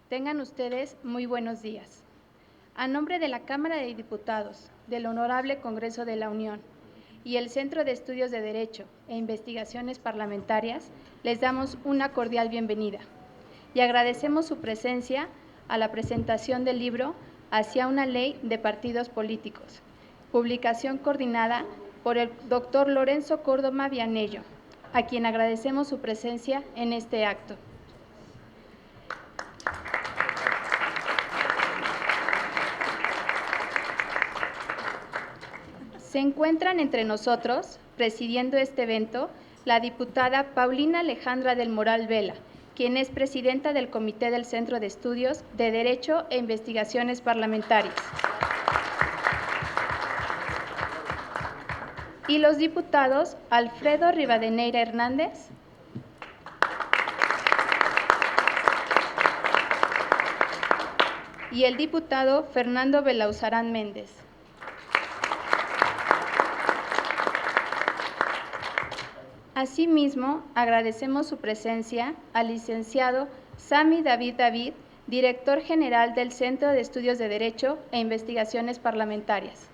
Tengan ustedes muy buenos días. A nombre de la Cámara de Diputados, del Honorable Congreso de la Unión y el Centro de Estudios de Derecho e Investigaciones Parlamentarias, les damos una cordial bienvenida y agradecemos su presencia a la presentación del libro Hacia una ley de partidos políticos, publicación coordinada por el doctor Lorenzo Córdoba Vianello, a quien agradecemos su presencia en este acto. Se encuentran entre nosotros, presidiendo este evento, la diputada Paulina Alejandra del Moral Vela, quien es presidenta del Comité del Centro de Estudios de Derecho e Investigaciones Parlamentarias. Y los diputados Alfredo Rivadeneira Hernández, y el diputado Fernando Belauzarán Méndez. Asimismo, agradecemos su presencia al licenciado Sami David David, director general del Centro de Estudios de Derecho e Investigaciones Parlamentarias.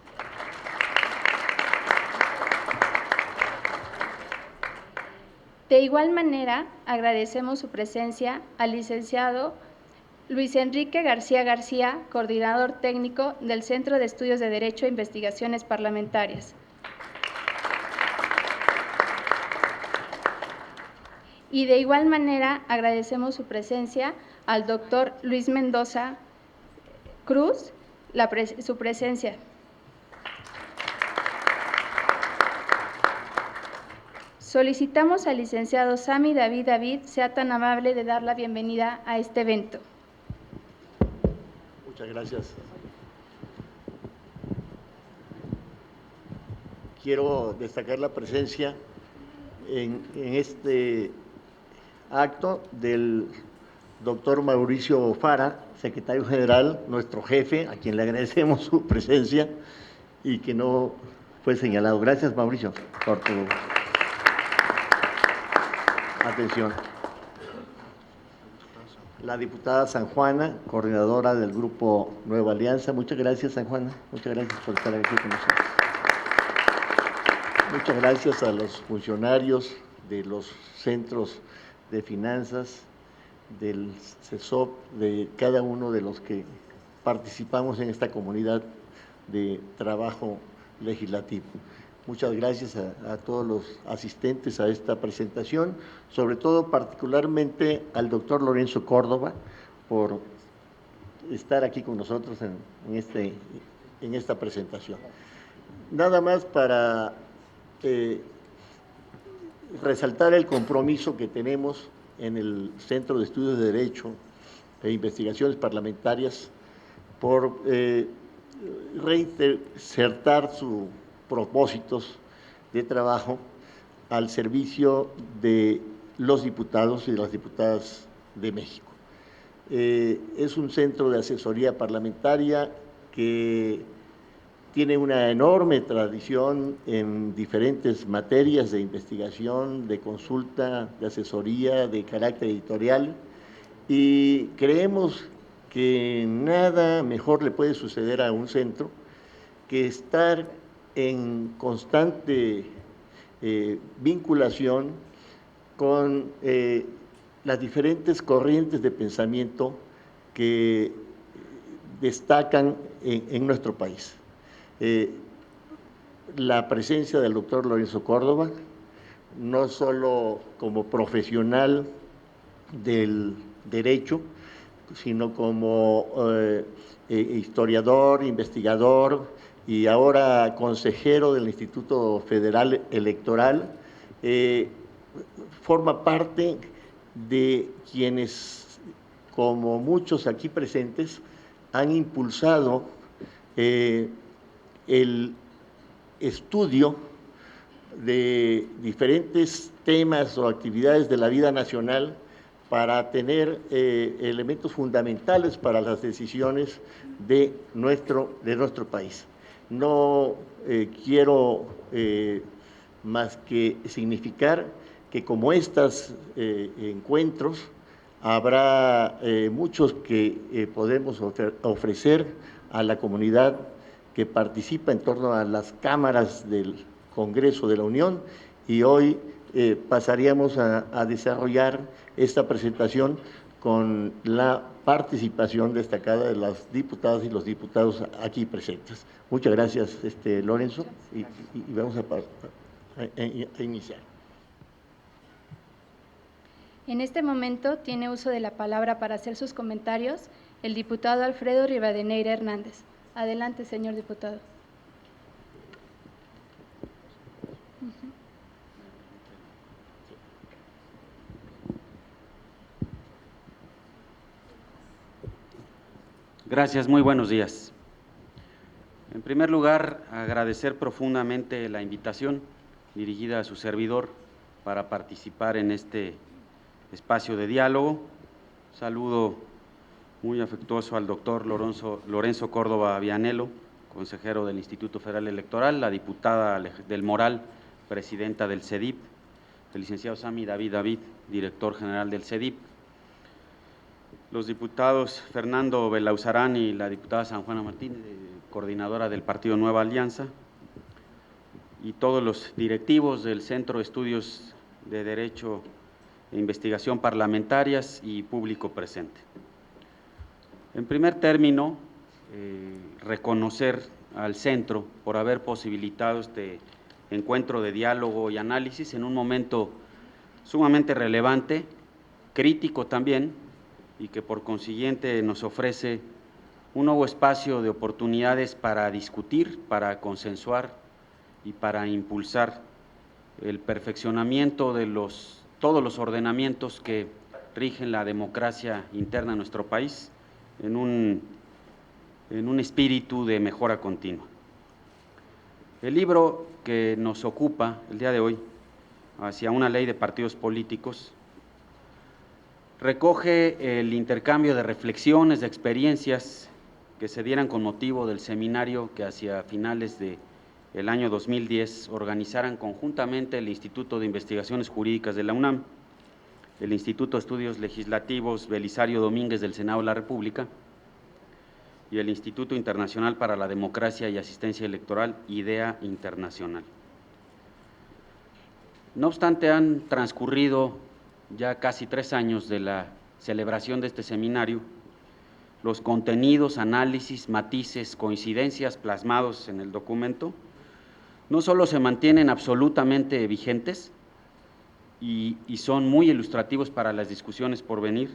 De igual manera, agradecemos su presencia al licenciado Luis Enrique García García, coordinador técnico del Centro de Estudios de Derecho e Investigaciones Parlamentarias. Y de igual manera agradecemos su presencia al doctor Luis Mendoza Cruz, su presencia. Solicitamos al licenciado Sami David David sea tan amable de dar la bienvenida a este evento. Muchas gracias. Quiero destacar la presencia en este acto del doctor Mauricio Fara, secretario general, nuestro jefe, a quien le agradecemos su presencia y que no fue señalado. Gracias, Mauricio, por tu atención. La diputada San Juana, coordinadora del Grupo Nueva Alianza. Muchas gracias, San Juana. Muchas gracias por estar aquí con nosotros. Muchas gracias a los funcionarios de los centros de finanzas, del CESOP, de cada uno de los que participamos en esta comunidad de trabajo legislativo. Muchas gracias a todos los asistentes a esta presentación, sobre todo particularmente al doctor Lorenzo Córdoba por estar aquí con nosotros en esta presentación. Nada más para resaltar el compromiso que tenemos en el Centro de Estudios de Derecho e Investigaciones Parlamentarias por reinsertar sus propósitos de trabajo al servicio de los diputados y de las diputadas de México. Es un centro de asesoría parlamentaria que tiene una enorme tradición en diferentes materias de investigación, de consulta, de asesoría, de carácter editorial, y creemos que nada mejor le puede suceder a un centro que estar en constante vinculación con las diferentes corrientes de pensamiento que destacan en nuestro país. La presencia del doctor Lorenzo Córdoba, no solo como profesional del derecho, sino como historiador, investigador y ahora consejero del Instituto Federal Electoral, forma parte de quienes, como muchos aquí presentes, han impulsado el estudio de diferentes temas o actividades de la vida nacional para tener elementos fundamentales para las decisiones de nuestro país. No quiero más que significar que como estos encuentros habrá muchos que podemos ofrecer a la comunidad que participa en torno a las cámaras del Congreso de la Unión, y hoy pasaríamos a desarrollar esta presentación con la participación destacada de las diputadas y los diputados aquí presentes. Muchas gracias, Lorenzo, y vamos a iniciar. En este momento tiene uso de la palabra para hacer sus comentarios el diputado Alfredo Rivadeneira Hernández. Adelante, señor diputado. Gracias, muy buenos días. En primer lugar, agradecer profundamente la invitación dirigida a su servidor para participar en este espacio de diálogo. Saludo muy afectuoso al doctor Lorenzo Córdoba Vianello, consejero del Instituto Federal Electoral, la diputada del Moral, presidenta del CEDIP, el licenciado Sami David, director general del CEDIP, los diputados Fernando Belauzarán y la diputada San Juana Martínez, coordinadora del Partido Nueva Alianza, y todos los directivos del Centro de Estudios de Derecho e Investigación Parlamentarias y público presente. En primer término, reconocer al centro por haber posibilitado este encuentro de diálogo y análisis en un momento sumamente relevante, crítico también, y que por consiguiente nos ofrece un nuevo espacio de oportunidades para discutir, para consensuar y para impulsar el perfeccionamiento de todos los ordenamientos que rigen la democracia interna de nuestro país en un espíritu de mejora continua. El libro que nos ocupa el día de hoy, Hacia una ley de partidos políticos, recoge el intercambio de reflexiones, de experiencias que se dieran con motivo del seminario que hacia finales del año 2010 organizaran conjuntamente el Instituto de Investigaciones Jurídicas de la UNAM, el Instituto de Estudios Legislativos Belisario Domínguez del Senado de la República y el Instituto Internacional para la Democracia y Asistencia Electoral, IDEA Internacional. No obstante, han transcurrido ya casi 3 años de la celebración de este seminario. Los contenidos, análisis, matices, coincidencias plasmados en el documento no solo se mantienen absolutamente vigentes y son muy ilustrativos para las discusiones por venir,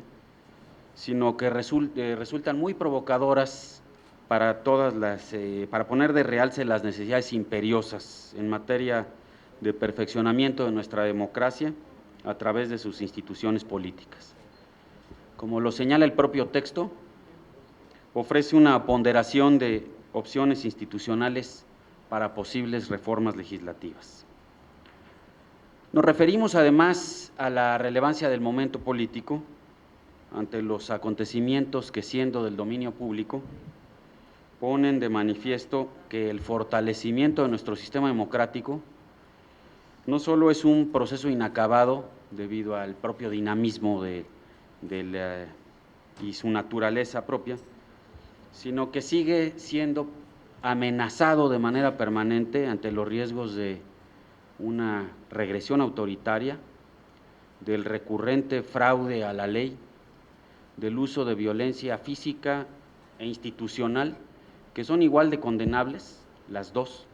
sino que resultan muy provocadoras para para poner de realce las necesidades imperiosas en materia de perfeccionamiento de nuestra democracia a través de sus instituciones políticas. Como lo señala el propio texto, ofrece una ponderación de opciones institucionales para posibles reformas legislativas. Nos referimos además a la relevancia del momento político ante los acontecimientos que, siendo del dominio público, ponen de manifiesto que el fortalecimiento de nuestro sistema democrático no solo es un proceso inacabado debido al propio dinamismo y su naturaleza propia, sino que sigue siendo amenazado de manera permanente ante los riesgos de una regresión autoritaria, del recurrente fraude a la ley, del uso de violencia física e institucional, que son igual de condenables, las dos,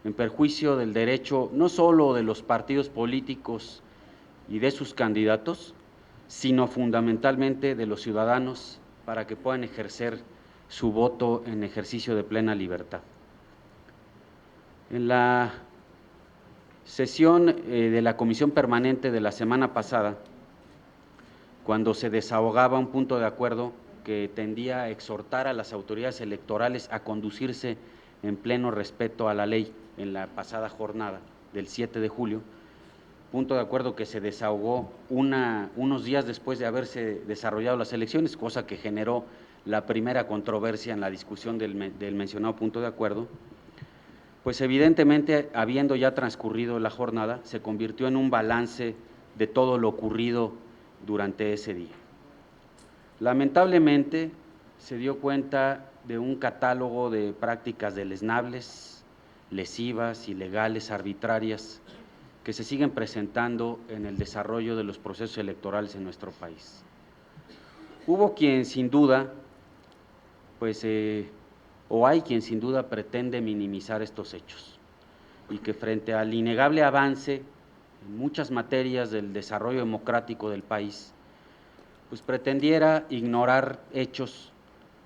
en perjuicio del derecho no solo de los partidos políticos y de sus candidatos, sino fundamentalmente de los ciudadanos para que puedan ejercer su voto en ejercicio de plena libertad. En la sesión de la Comisión Permanente de la semana pasada, cuando se desahogaba un punto de acuerdo que tendía a exhortar a las autoridades electorales a conducirse en pleno respeto a la ley en la pasada jornada, del 7 de julio, punto de acuerdo que se desahogó unos días después de haberse desarrollado las elecciones, cosa que generó la primera controversia en la discusión del mencionado punto de acuerdo. Pues evidentemente, habiendo ya transcurrido la jornada, se convirtió en un balance de todo lo ocurrido durante ese día. Lamentablemente, se dio cuenta de un catálogo de prácticas deleznables, lesivas, ilegales, arbitrarias, que se siguen presentando en el desarrollo de los procesos electorales en nuestro país. Hubo quien sin duda, o hay quien sin duda pretende minimizar estos hechos y que frente al innegable avance en muchas materias del desarrollo democrático del país, pues pretendiera ignorar hechos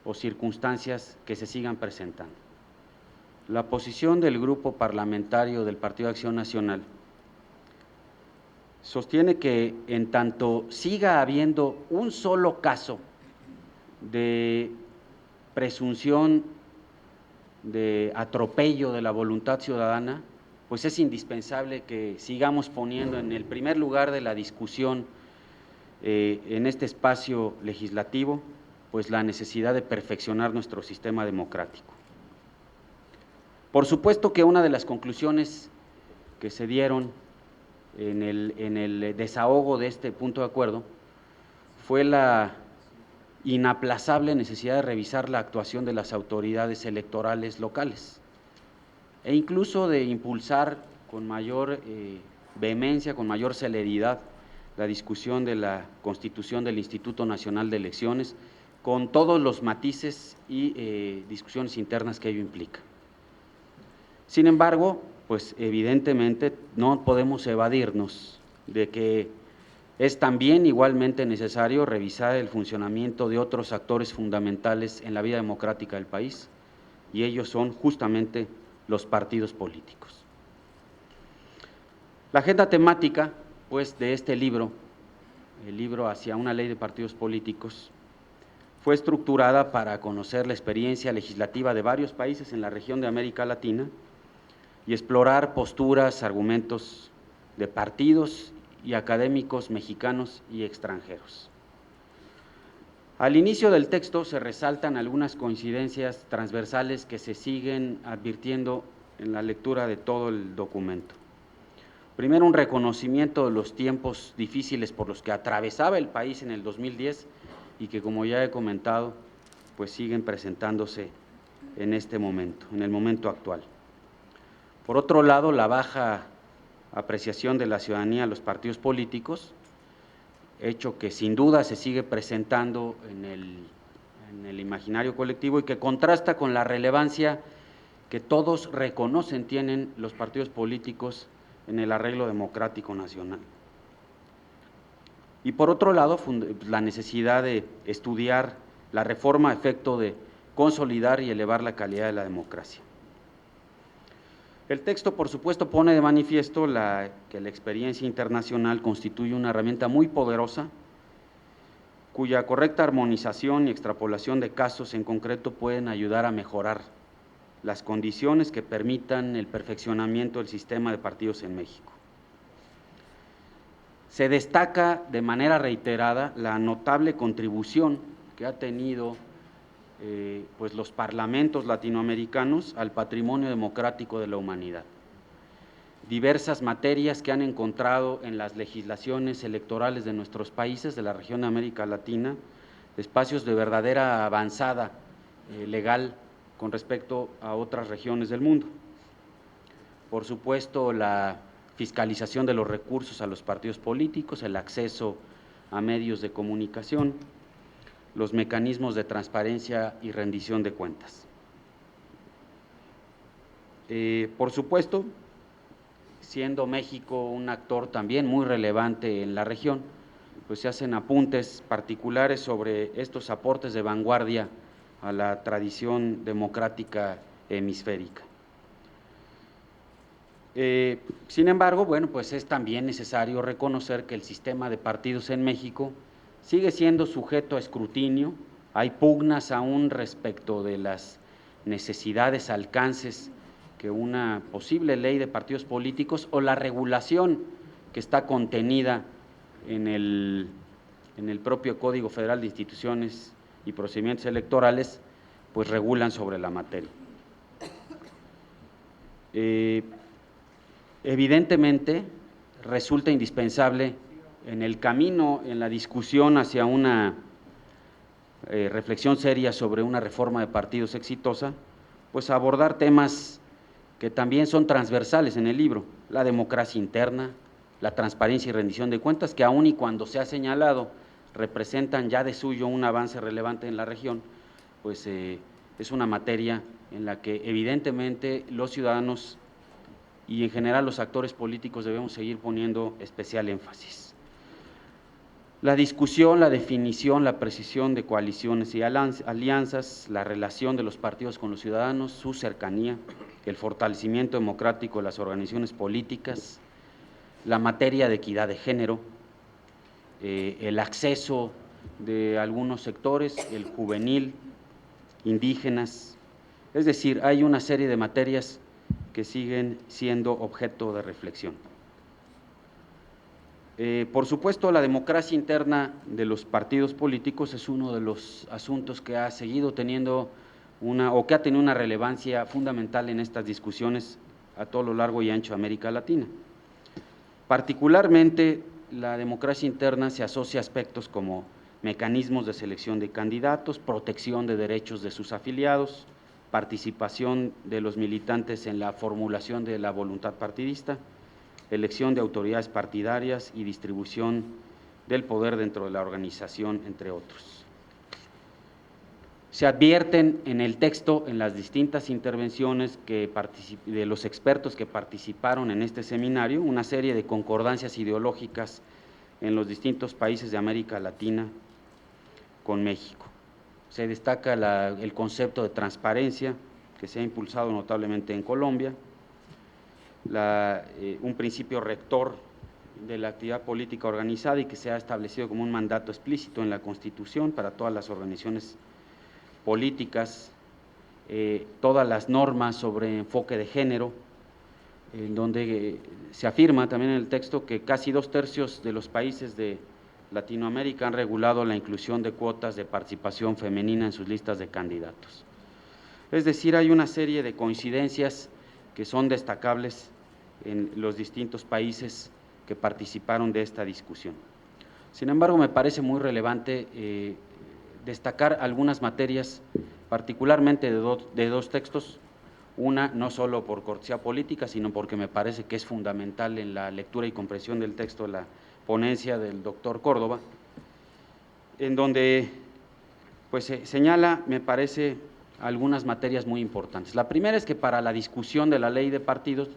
o circunstancias que se sigan presentando. La posición del Grupo Parlamentario del Partido Acción Nacional sostiene que en tanto siga habiendo un solo caso de presunción de atropello de la voluntad ciudadana, pues es indispensable que sigamos poniendo en el primer lugar de la discusión en este espacio legislativo, pues la necesidad de perfeccionar nuestro sistema democrático. Por supuesto que una de las conclusiones que se dieron en el desahogo de este punto de acuerdo fue la inaplazable necesidad de revisar la actuación de las autoridades electorales locales e incluso de impulsar con mayor vehemencia, con mayor celeridad, la discusión de la constitución del Instituto Nacional de Elecciones, con todos los matices y discusiones internas que ello implica. Sin embargo, pues evidentemente no podemos evadirnos de que es también igualmente necesario revisar el funcionamiento de otros actores fundamentales en la vida democrática del país, y ellos son justamente los partidos políticos. La agenda temática, pues, de este libro, el libro Hacia una ley de partidos políticos, fue estructurada para conocer la experiencia legislativa de varios países en la región de América Latina y explorar posturas, argumentos de partidos y académicos mexicanos y extranjeros. Al inicio del texto se resaltan algunas coincidencias transversales que se siguen advirtiendo en la lectura de todo el documento. Primero, un reconocimiento de los tiempos difíciles por los que atravesaba el país en el 2010 y que, como ya he comentado, pues siguen presentándose en este momento, en el momento actual. Por otro lado, la baja apreciación de la ciudadanía a los partidos políticos, hecho que sin duda se sigue presentando en el imaginario colectivo y que contrasta con la relevancia que todos reconocen tienen los partidos políticos en el arreglo democrático nacional. Y por otro lado, la necesidad de estudiar la reforma a efecto de consolidar y elevar la calidad de la democracia. El texto, por supuesto, pone de manifiesto que la experiencia internacional constituye una herramienta muy poderosa, cuya correcta armonización y extrapolación de casos en concreto pueden ayudar a mejorar las condiciones que permitan el perfeccionamiento del sistema de partidos en México. Se destaca de manera reiterada la notable contribución que ha tenido pues los parlamentos latinoamericanos al patrimonio democrático de la humanidad. Diversas materias que han encontrado en las legislaciones electorales de nuestros países de la región de América Latina, espacios de verdadera avanzada legal con respecto a otras regiones del mundo. Por supuesto, la fiscalización de los recursos a los partidos políticos, el acceso a medios de comunicación, los mecanismos de transparencia y rendición de cuentas. Por supuesto, siendo México un actor también muy relevante en la región, pues se hacen apuntes particulares sobre estos aportes de vanguardia a la tradición democrática hemisférica. Sin embargo, bueno, pues es también necesario reconocer que el sistema de partidos en México sigue siendo sujeto a escrutinio, hay pugnas aún respecto de las necesidades, alcances que una posible ley de partidos políticos o la regulación que está contenida en el propio Código Federal de Instituciones y Procedimientos Electorales, pues regulan sobre la materia. Evidentemente, resulta indispensable en el camino, en la discusión hacia una reflexión seria sobre una reforma de partidos exitosa, pues abordar temas que también son transversales en el libro: la democracia interna, la transparencia y rendición de cuentas, que aun y cuando se ha señalado representan ya de suyo un avance relevante en la región, pues es una materia en la que evidentemente los ciudadanos y en general los actores políticos debemos seguir poniendo especial énfasis. La discusión, la definición, la precisión de coaliciones y alianzas, la relación de los partidos con los ciudadanos, su cercanía, el fortalecimiento democrático de las organizaciones políticas, la materia de equidad de género, el acceso de algunos sectores, el juvenil, indígenas, es decir, hay una serie de materias que siguen siendo objeto de reflexión. Por supuesto, la democracia interna de los partidos políticos es uno de los asuntos que ha seguido teniendo que ha tenido una relevancia fundamental en estas discusiones a todo lo largo y ancho de América Latina. Particularmente, la democracia interna se asocia a aspectos como mecanismos de selección de candidatos, protección de derechos de sus afiliados, participación de los militantes en la formulación de la voluntad partidista, elección de autoridades partidarias y distribución del poder dentro de la organización, entre otros. Se advierten en el texto, en las distintas intervenciones de los expertos que participaron en este seminario, una serie de concordancias ideológicas en los distintos países de América Latina con México. Se destaca el concepto de transparencia, que se ha impulsado notablemente en Colombia, un principio rector de la actividad política organizada y que se ha establecido como un mandato explícito en la Constitución para todas las organizaciones políticas, todas las normas sobre enfoque de género, en donde se afirma también en el texto que casi 2/3 de los países de Latinoamérica han regulado la inclusión de cuotas de participación femenina en sus listas de candidatos. Es decir, hay una serie de coincidencias que son destacables en los distintos países que participaron de esta discusión. Sin embargo, me parece muy relevante destacar algunas materias, particularmente de dos textos, una no solo por cortesía política, sino porque me parece que es fundamental en la lectura y comprensión del texto, la ponencia del doctor Córdoba, en donde pues se señala, me parece, algunas materias muy importantes. La primera es que para la discusión de la ley de partidos,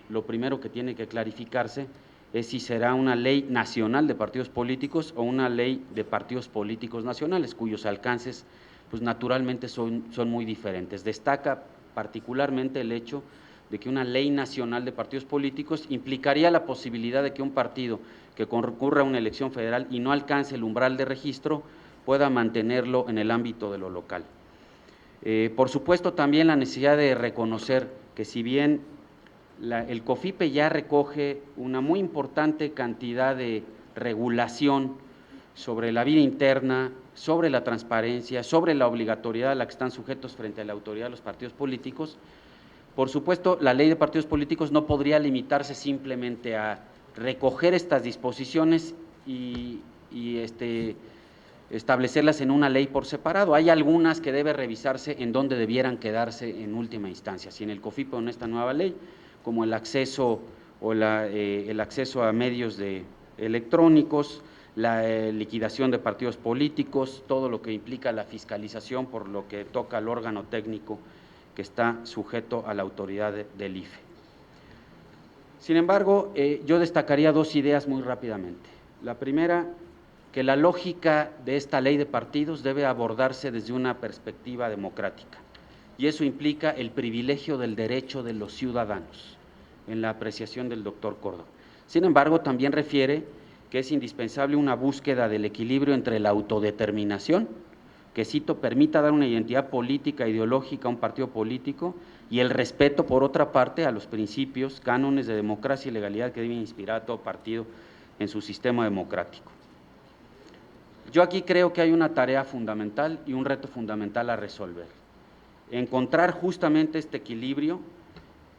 lo primero que tiene que clarificarse es si será una ley nacional de partidos políticos o una ley de partidos políticos nacionales, cuyos alcances pues naturalmente son muy diferentes. Destaca particularmente el hecho de que una ley nacional de partidos políticos implicaría la posibilidad de que un partido que concurra a una elección federal y no alcance el umbral de registro pueda mantenerlo en el ámbito de lo local. Por supuesto, también la necesidad de reconocer que si bien el COFIPE ya recoge una muy importante cantidad de regulación sobre la vida interna, sobre la transparencia, sobre la obligatoriedad a la que están sujetos frente a la autoridad de los partidos políticos, por supuesto, la ley de partidos políticos no podría limitarse simplemente a recoger estas disposiciones y establecerlas en una ley por separado. Hay algunas que debe revisarse en donde debieran quedarse en última instancia, si en el COFIPE o en esta nueva ley, como el acceso el acceso a medios electrónicos, la liquidación de partidos políticos, todo lo que implica la fiscalización por lo que toca al órgano técnico que está sujeto a la autoridad del IFE. Sin embargo, yo destacaría dos ideas muy rápidamente. La primera, que la lógica de esta ley de partidos debe abordarse desde una perspectiva democrática, y eso implica el privilegio del derecho de los ciudadanos, en la apreciación del doctor Córdoba. Sin embargo, también refiere que es indispensable una búsqueda del equilibrio entre la autodeterminación que, cito, permita dar una identidad política, ideológica a un partido político, y el respeto, por otra parte, a los principios, cánones de democracia y legalidad que deben inspirar a todo partido en su sistema democrático. Yo aquí creo que hay una tarea fundamental y un reto fundamental a resolver: encontrar justamente este equilibrio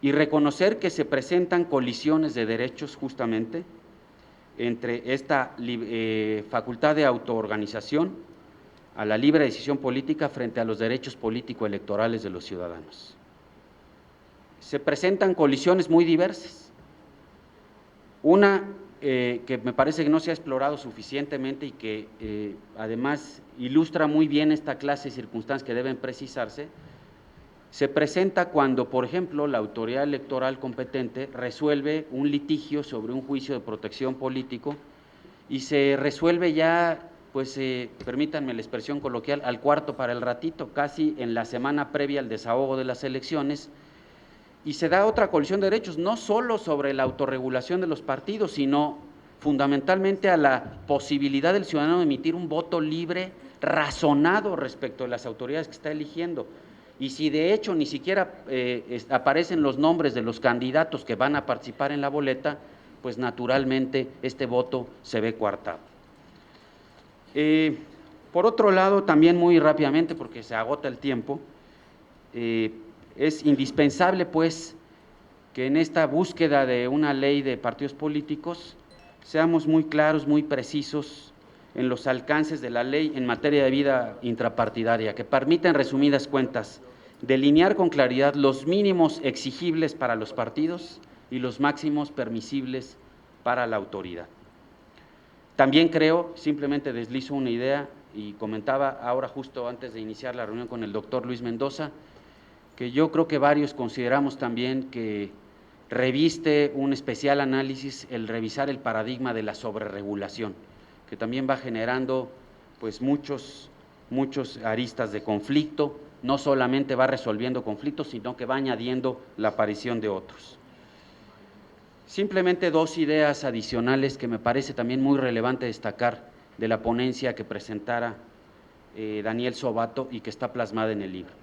y reconocer que se presentan colisiones de derechos justamente entre esta facultad de autoorganización a la libre decisión política frente a los derechos político-electorales de los ciudadanos. Se presentan colisiones muy diversas. Una que me parece que no se ha explorado suficientemente y que además ilustra muy bien esta clase de circunstancias que deben precisarse, se presenta cuando, por ejemplo, la autoridad electoral competente resuelve un litigio sobre un juicio de protección político y se resuelve ya, pues permítanme la expresión coloquial, al cuarto para el ratito, casi en la semana previa al desahogo de las elecciones, y se da otra colisión de derechos, no solo sobre la autorregulación de los partidos, sino fundamentalmente a la posibilidad del ciudadano de emitir un voto libre, razonado respecto de las autoridades que está eligiendo. Y si de hecho ni siquiera aparecen los nombres de los candidatos que van a participar en la boleta, pues naturalmente este voto se ve coartado. Por otro lado, también muy rápidamente, porque se agota el tiempo, es indispensable, pues, que en esta búsqueda de una ley de partidos políticos seamos muy claros, muy precisos en los alcances de la ley en materia de vida intrapartidaria, que permita, en resumidas cuentas, delinear con claridad los mínimos exigibles para los partidos y los máximos permisibles para la autoridad. También creo, simplemente deslizo una idea, y comentaba ahora justo antes de iniciar la reunión con el doctor Luis Mendoza, que yo creo que varios consideramos también que reviste un especial análisis el revisar el paradigma de la sobreregulación, que también va generando pues muchos aristas de conflicto, no solamente va resolviendo conflictos, sino que va añadiendo la aparición de otros. Simplemente dos ideas adicionales que me parece también muy relevante destacar de la ponencia que presentara Daniel Sobato y que está plasmada en el libro.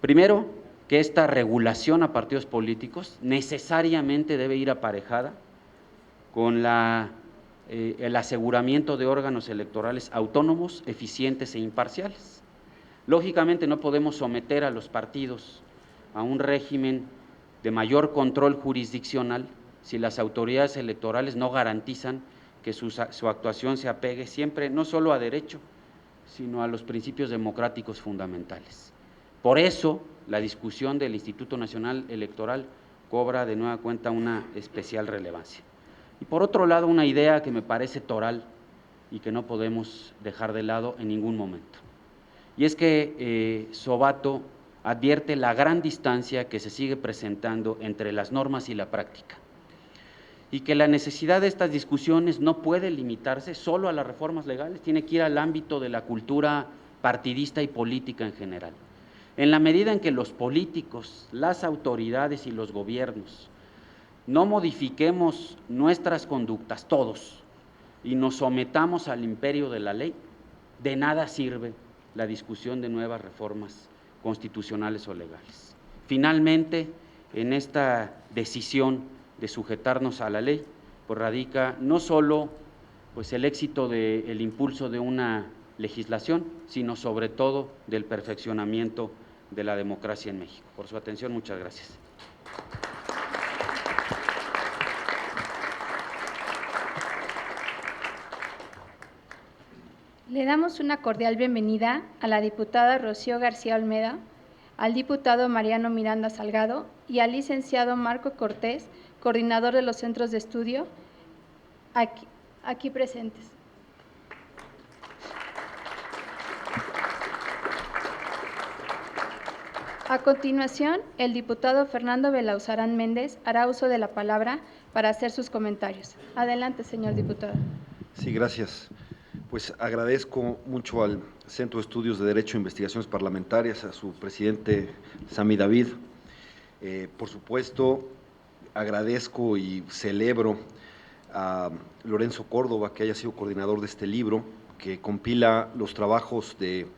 Primero, que esta regulación a partidos políticos necesariamente debe ir aparejada con el aseguramiento de órganos electorales autónomos, eficientes e imparciales. Lógicamente no podemos someter a los partidos a un régimen de mayor control jurisdiccional si las autoridades electorales no garantizan que su actuación se apegue siempre no solo a derecho, sino a los principios democráticos fundamentales. Por eso, la discusión del Instituto Nacional Electoral cobra de nueva cuenta una especial relevancia. Y por otro lado, una idea que me parece toral y que no podemos dejar de lado en ningún momento. Y es que Sobato advierte la gran distancia que se sigue presentando entre las normas y la práctica, y que la necesidad de estas discusiones no puede limitarse solo a las reformas legales, tiene que ir al ámbito de la cultura partidista y política en general. En la medida en que los políticos, las autoridades y los gobiernos no modifiquemos nuestras conductas, todos, y nos sometamos al imperio de la ley, de nada sirve la discusión de nuevas reformas constitucionales o legales. Finalmente, en esta decisión de sujetarnos a la ley, pues radica no solo pues el éxito del impulso de una legislación, sino sobre todo del perfeccionamiento de la democracia en México. Por su atención, muchas gracias. Le damos una cordial bienvenida a la diputada Rocío García Olmeda, al diputado Mariano Miranda Salgado y al licenciado Marco Cortés, coordinador de los centros de estudio aquí presentes. A continuación, el diputado Fernando Belauzarán Méndez hará uso de la palabra para hacer sus comentarios. Adelante, señor diputado. Sí, gracias. Pues agradezco mucho al Centro de Estudios de Derecho e Investigaciones Parlamentarias, a su presidente Sami David. Por supuesto, agradezco y celebro a Lorenzo Córdoba que haya sido coordinador de este libro, que compila los trabajos de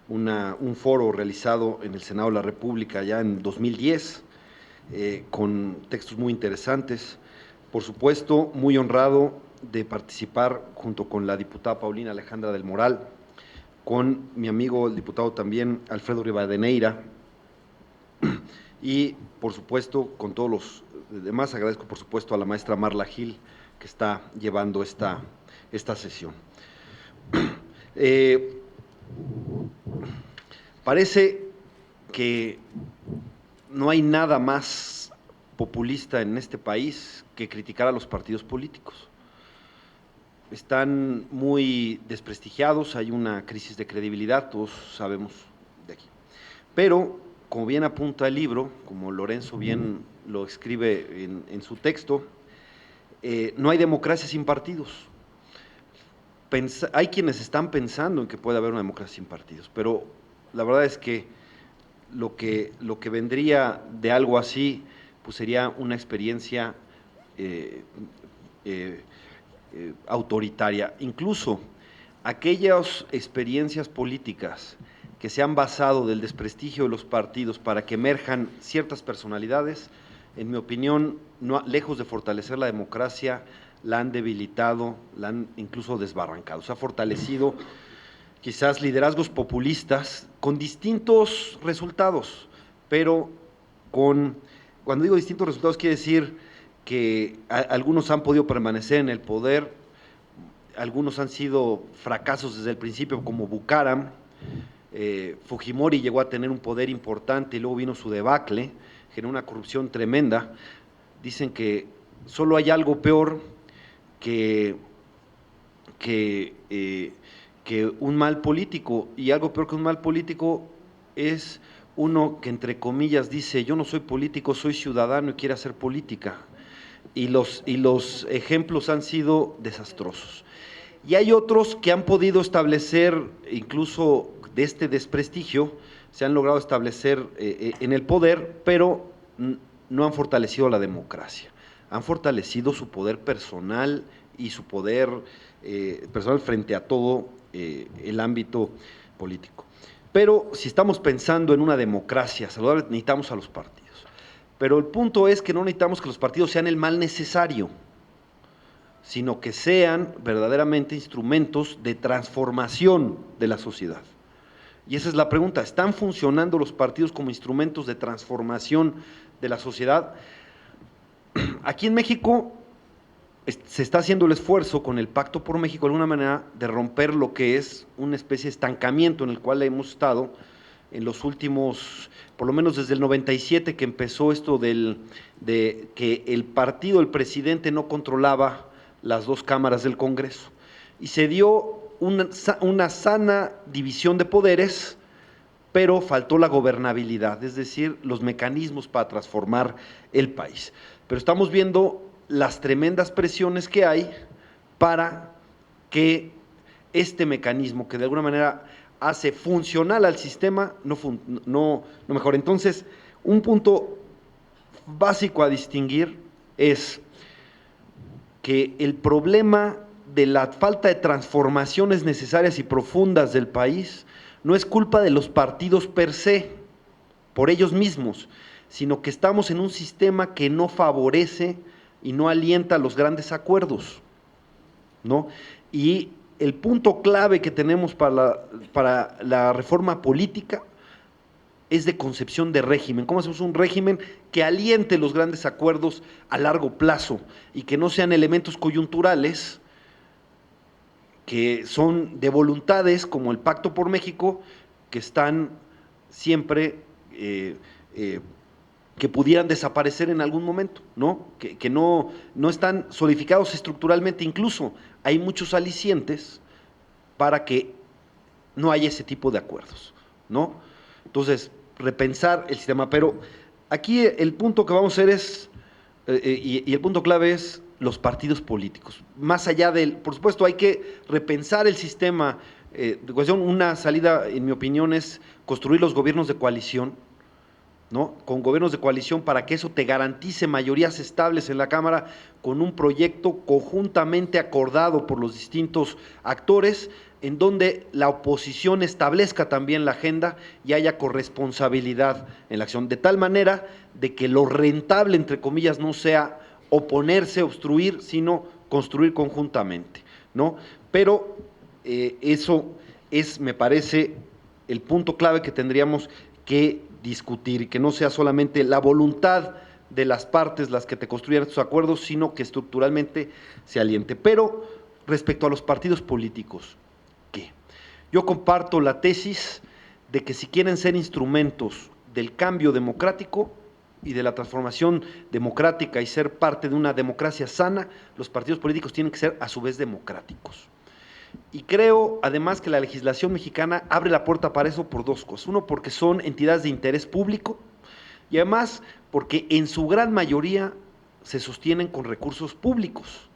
un foro realizado en el Senado de la República ya en 2010, con textos muy interesantes. Por supuesto, muy honrado de participar junto con la diputada Paulina Alejandra del Moral, con mi amigo el diputado también Alfredo Rivadeneira, y por supuesto con todos los demás. Agradezco por supuesto a la maestra Marla Gil, que está llevando esta sesión. Parece que no hay nada más populista en este país que criticar a los partidos políticos. Están muy desprestigiados, hay una crisis de credibilidad, todos sabemos de aquí. Pero, como bien apunta el libro, como Lorenzo bien lo escribe en su texto, no hay democracia sin partidos. Hay quienes están pensando en que puede haber una democracia sin partidos, pero la verdad es que lo que vendría de algo así, pues sería una experiencia autoritaria. Incluso aquellas experiencias políticas que se han basado del desprestigio de los partidos para que emerjan ciertas personalidades, en mi opinión, lejos de fortalecer la democracia, la han debilitado, la han incluso desbarrancado. Se ha fortalecido quizás liderazgos populistas con distintos resultados, pero cuando digo distintos resultados quiere decir que algunos han podido permanecer en el poder, algunos han sido fracasos desde el principio, como Bucaram. Fujimori llegó a tener un poder importante y luego vino su debacle, generó una corrupción tremenda. Dicen que solo hay algo peor que un mal político, y algo peor que un mal político es uno que entre comillas dice: yo no soy político, soy ciudadano y quiere hacer política, y los ejemplos han sido desastrosos. Y hay otros que han podido establecer, incluso de este desprestigio, se han logrado establecer en el poder, pero no han fortalecido la democracia, han fortalecido su poder personal y su poder personal frente a todo el ámbito político. Pero si estamos pensando en una democracia saludable, necesitamos a los partidos. Pero el punto es que no necesitamos que los partidos sean el mal necesario, sino que sean verdaderamente instrumentos de transformación de la sociedad. Y esa es la pregunta: ¿están funcionando los partidos como instrumentos de transformación de la sociedad? Aquí en México se está haciendo el esfuerzo con el Pacto por México, de alguna manera, de romper lo que es una especie de estancamiento en el cual hemos estado en los últimos, por lo menos desde el 97, que empezó esto de que el partido, el presidente, no controlaba las dos cámaras del Congreso, y se dio una sana división de poderes, pero faltó la gobernabilidad, es decir, los mecanismos para transformar el país. Pero estamos viendo las tremendas presiones que hay para que este mecanismo, que de alguna manera hace funcional al sistema, no mejore. Entonces, un punto básico a distinguir es que el problema de la falta de transformaciones necesarias y profundas del país no es culpa de los partidos per se, por ellos mismos, sino que estamos en un sistema que no favorece y no alienta los grandes acuerdos, ¿no? Y el punto clave que tenemos para la reforma política es de concepción de régimen. ¿Cómo hacemos un régimen que aliente los grandes acuerdos a largo plazo y que no sean elementos coyunturales, que son de voluntades como el Pacto por México, que están siempre que pudieran desaparecer en algún momento, ¿no? Que no están solidificados estructuralmente? Incluso hay muchos alicientes para que no haya ese tipo de acuerdos, ¿no? Entonces, repensar el sistema. Pero aquí el punto que vamos a hacer es, y el punto clave es los partidos políticos. Más allá por supuesto, hay que repensar el sistema. Una salida, en mi opinión, es construir los gobiernos de coalición, ¿no? Con gobiernos de coalición, para que eso te garantice mayorías estables en la Cámara, con un proyecto conjuntamente acordado por los distintos actores, en donde la oposición establezca también la agenda y haya corresponsabilidad en la acción, de tal manera de que lo rentable, entre comillas, no sea oponerse, obstruir, sino construir conjuntamente, ¿no? Pero eso es, me parece, el punto clave que tendríamos que discutir, y que no sea solamente la voluntad de las partes las que te construyan estos acuerdos, sino que estructuralmente se aliente. Pero respecto a los partidos políticos, ¿qué? Yo comparto la tesis de que si quieren ser instrumentos del cambio democrático y de la transformación democrática y ser parte de una democracia sana, los partidos políticos tienen que ser a su vez democráticos. Y creo, además, que la legislación mexicana abre la puerta para eso por dos cosas. Uno, porque son entidades de interés público, y además porque en su gran mayoría se sostienen con recursos públicos,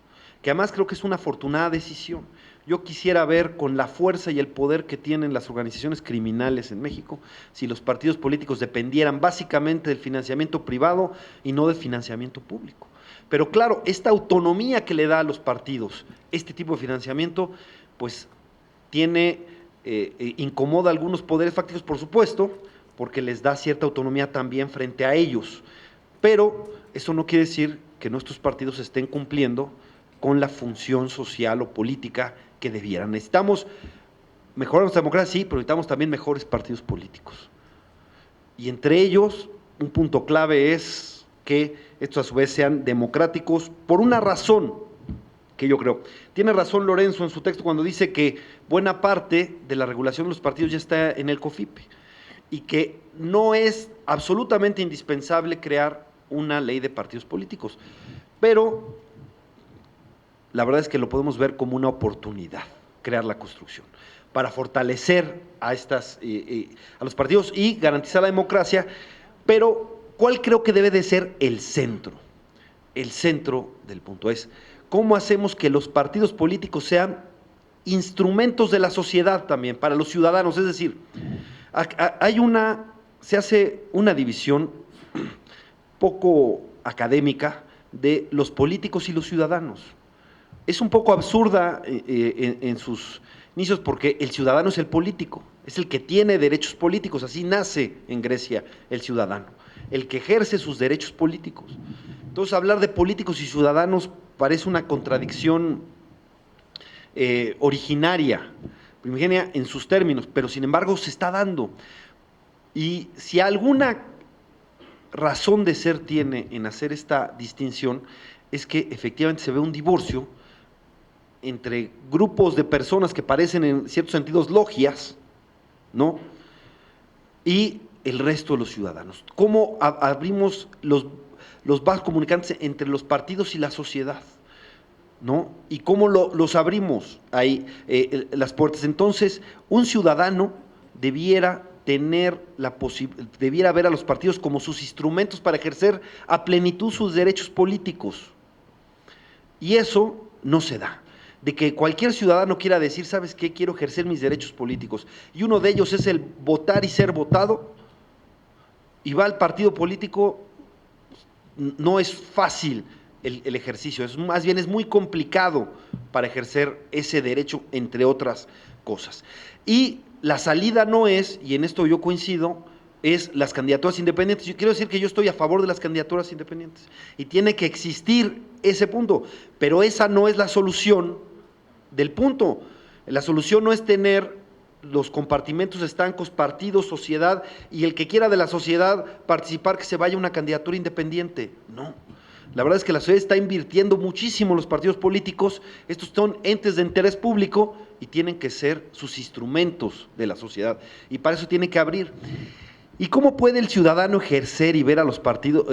que además creo que es una afortunada decisión. Yo quisiera ver, con la fuerza y el poder que tienen las organizaciones criminales en México, si los partidos políticos dependieran básicamente del financiamiento privado y no del financiamiento público. Pero claro, esta autonomía que le da a los partidos este tipo de financiamiento, pues incomoda a algunos poderes fácticos, por supuesto, porque les da cierta autonomía también frente a ellos. Pero eso no quiere decir que nuestros partidos estén cumpliendo con la función social o política que debieran. Necesitamos mejorar nuestra democracia, sí, pero necesitamos también mejores partidos políticos. Y entre ellos, un punto clave es que estos a su vez sean democráticos por una razón que yo creo. Tiene razón Lorenzo en su texto cuando dice que buena parte de la regulación de los partidos ya está en el COFIPE y que no es absolutamente indispensable crear una ley de partidos políticos, pero la verdad es que lo podemos ver como una oportunidad, crear la construcción, para fortalecer a los partidos y garantizar la democracia. Pero ¿cuál creo que debe de ser el centro? El centro del punto es ¿cómo hacemos que los partidos políticos sean instrumentos de la sociedad también, para los ciudadanos? Es decir, se hace una división poco académica de los políticos y los ciudadanos. Es un poco absurda en sus inicios, porque el ciudadano es el político, es el que tiene derechos políticos, así nace en Grecia el ciudadano, el que ejerce sus derechos políticos. Entonces, hablar de políticos y ciudadanos parece una contradicción primigenia en sus términos, pero sin embargo se está dando. Y si alguna razón de ser tiene en hacer esta distinción, es que efectivamente se ve un divorcio entre grupos de personas que parecen en ciertos sentidos logias, ¿no?, y el resto de los ciudadanos. ¿Cómo abrimos los vasos comunicantes entre los partidos y la sociedad, ¿no? Y cómo los abrimos ahí las puertas. Entonces, un ciudadano debiera ver a los partidos como sus instrumentos para ejercer a plenitud sus derechos políticos. Y eso no se da. De que cualquier ciudadano quiera decir, ¿sabes qué? Quiero ejercer mis derechos políticos. Y uno de ellos es el votar y ser votado, y va al partido político. No es fácil el ejercicio, más bien es muy complicado para ejercer ese derecho, entre otras cosas. Y la salida no es, y en esto yo coincido, es las candidaturas independientes. Yo quiero decir que yo estoy a favor de las candidaturas independientes, y tiene que existir ese punto, pero esa no es la solución del punto. La solución no es tener los compartimentos estancos, partidos, sociedad, y el que quiera de la sociedad participar, que se vaya a una candidatura independiente. No, la verdad es que la sociedad está invirtiendo muchísimo en los partidos políticos. Estos son entes de interés público y tienen que ser sus instrumentos de la sociedad, y para eso tiene que abrir. ¿Y cómo puede el ciudadano ejercer y ver a los partidos?